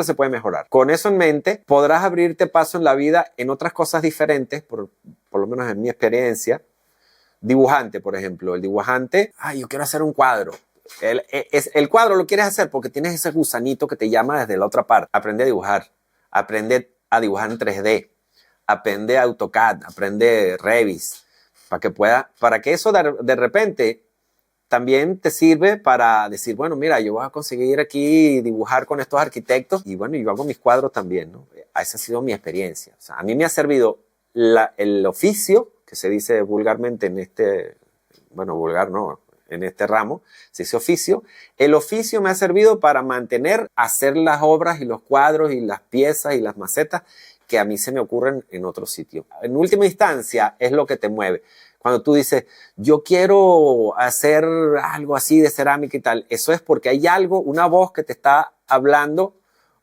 se puede mejorar. Con eso en mente, podrás abrirte paso en la vida en otras cosas diferentes, por lo menos en mi experiencia. Dibujante, por ejemplo. El dibujante, yo quiero hacer un cuadro. El cuadro lo quieres hacer porque tienes ese gusanito que te llama desde la otra parte. Aprende a dibujar. Aprende a dibujar en 3D. Aprende AutoCAD. Aprende Revit. Para que eso de repente también te sirve para decir, bueno, mira, yo voy a conseguir aquí dibujar con estos arquitectos y bueno, yo hago mis cuadros también, ¿no? Esa ha sido mi experiencia. O sea, a mí me ha servido el oficio, que se dice vulgarmente en este, bueno, vulgar no, en este ramo, se dice oficio. El oficio me ha servido para hacer las obras y los cuadros y las piezas y las macetas que a mí se me ocurren en otro sitio. En última instancia, es lo que te mueve. Cuando tú dices, yo quiero hacer algo así de cerámica y tal, eso es porque hay algo, una voz que te está hablando,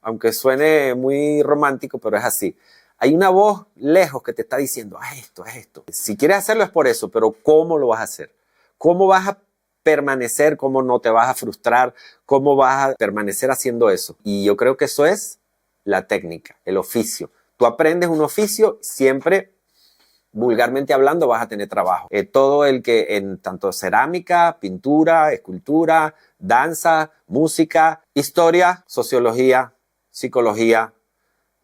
aunque suene muy romántico, pero es así. Hay una voz lejos que te está diciendo, haz esto, haz esto. Si quieres hacerlo es por eso, pero ¿cómo lo vas a hacer? ¿Cómo vas a permanecer? ¿Cómo no te vas a frustrar? ¿Cómo vas a permanecer haciendo eso? Y yo creo que eso es la técnica, el oficio. Tú aprendes un oficio, siempre, vulgarmente hablando, vas a tener trabajo. Todo el que en tanto cerámica, pintura, escultura, danza, música, historia, sociología, psicología,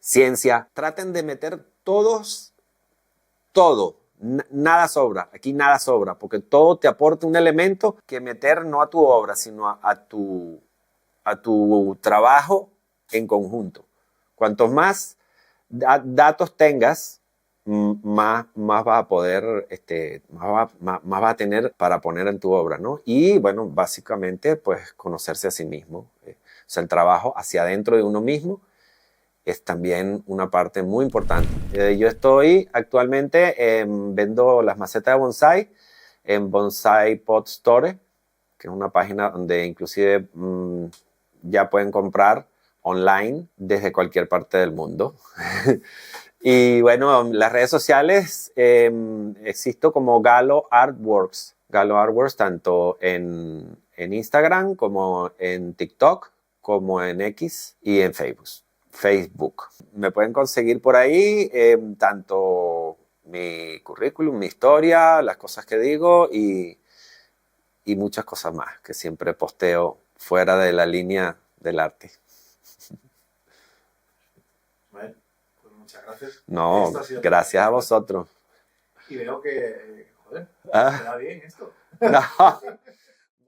ciencia, traten de meter todo. Nada sobra, aquí nada sobra, porque todo te aporta un elemento que meter no a tu obra, sino a tu trabajo en conjunto. Cuantos más datos tengas, más vas a poder, más vas a tener para poner en tu obra, ¿no? Y bueno, básicamente, pues conocerse a sí mismo. O sea, el trabajo hacia adentro de uno mismo es también una parte muy importante. Yo estoy actualmente, vendo las macetas de bonsai en Bonsai Pot Store, que es una página donde inclusive ya pueden comprar online desde cualquier parte del mundo. Y bueno, las redes sociales, existo como Galo Artworks. Galo Artworks tanto en Instagram como en TikTok, como en X y en Facebook. Me pueden conseguir por ahí tanto mi currículum, mi historia, las cosas que digo y muchas cosas más que siempre posteo fuera de la línea del arte. Bueno, pues muchas gracias. No, gracias a vosotros. Y veo que, joder, Ah. queda bien esto. No.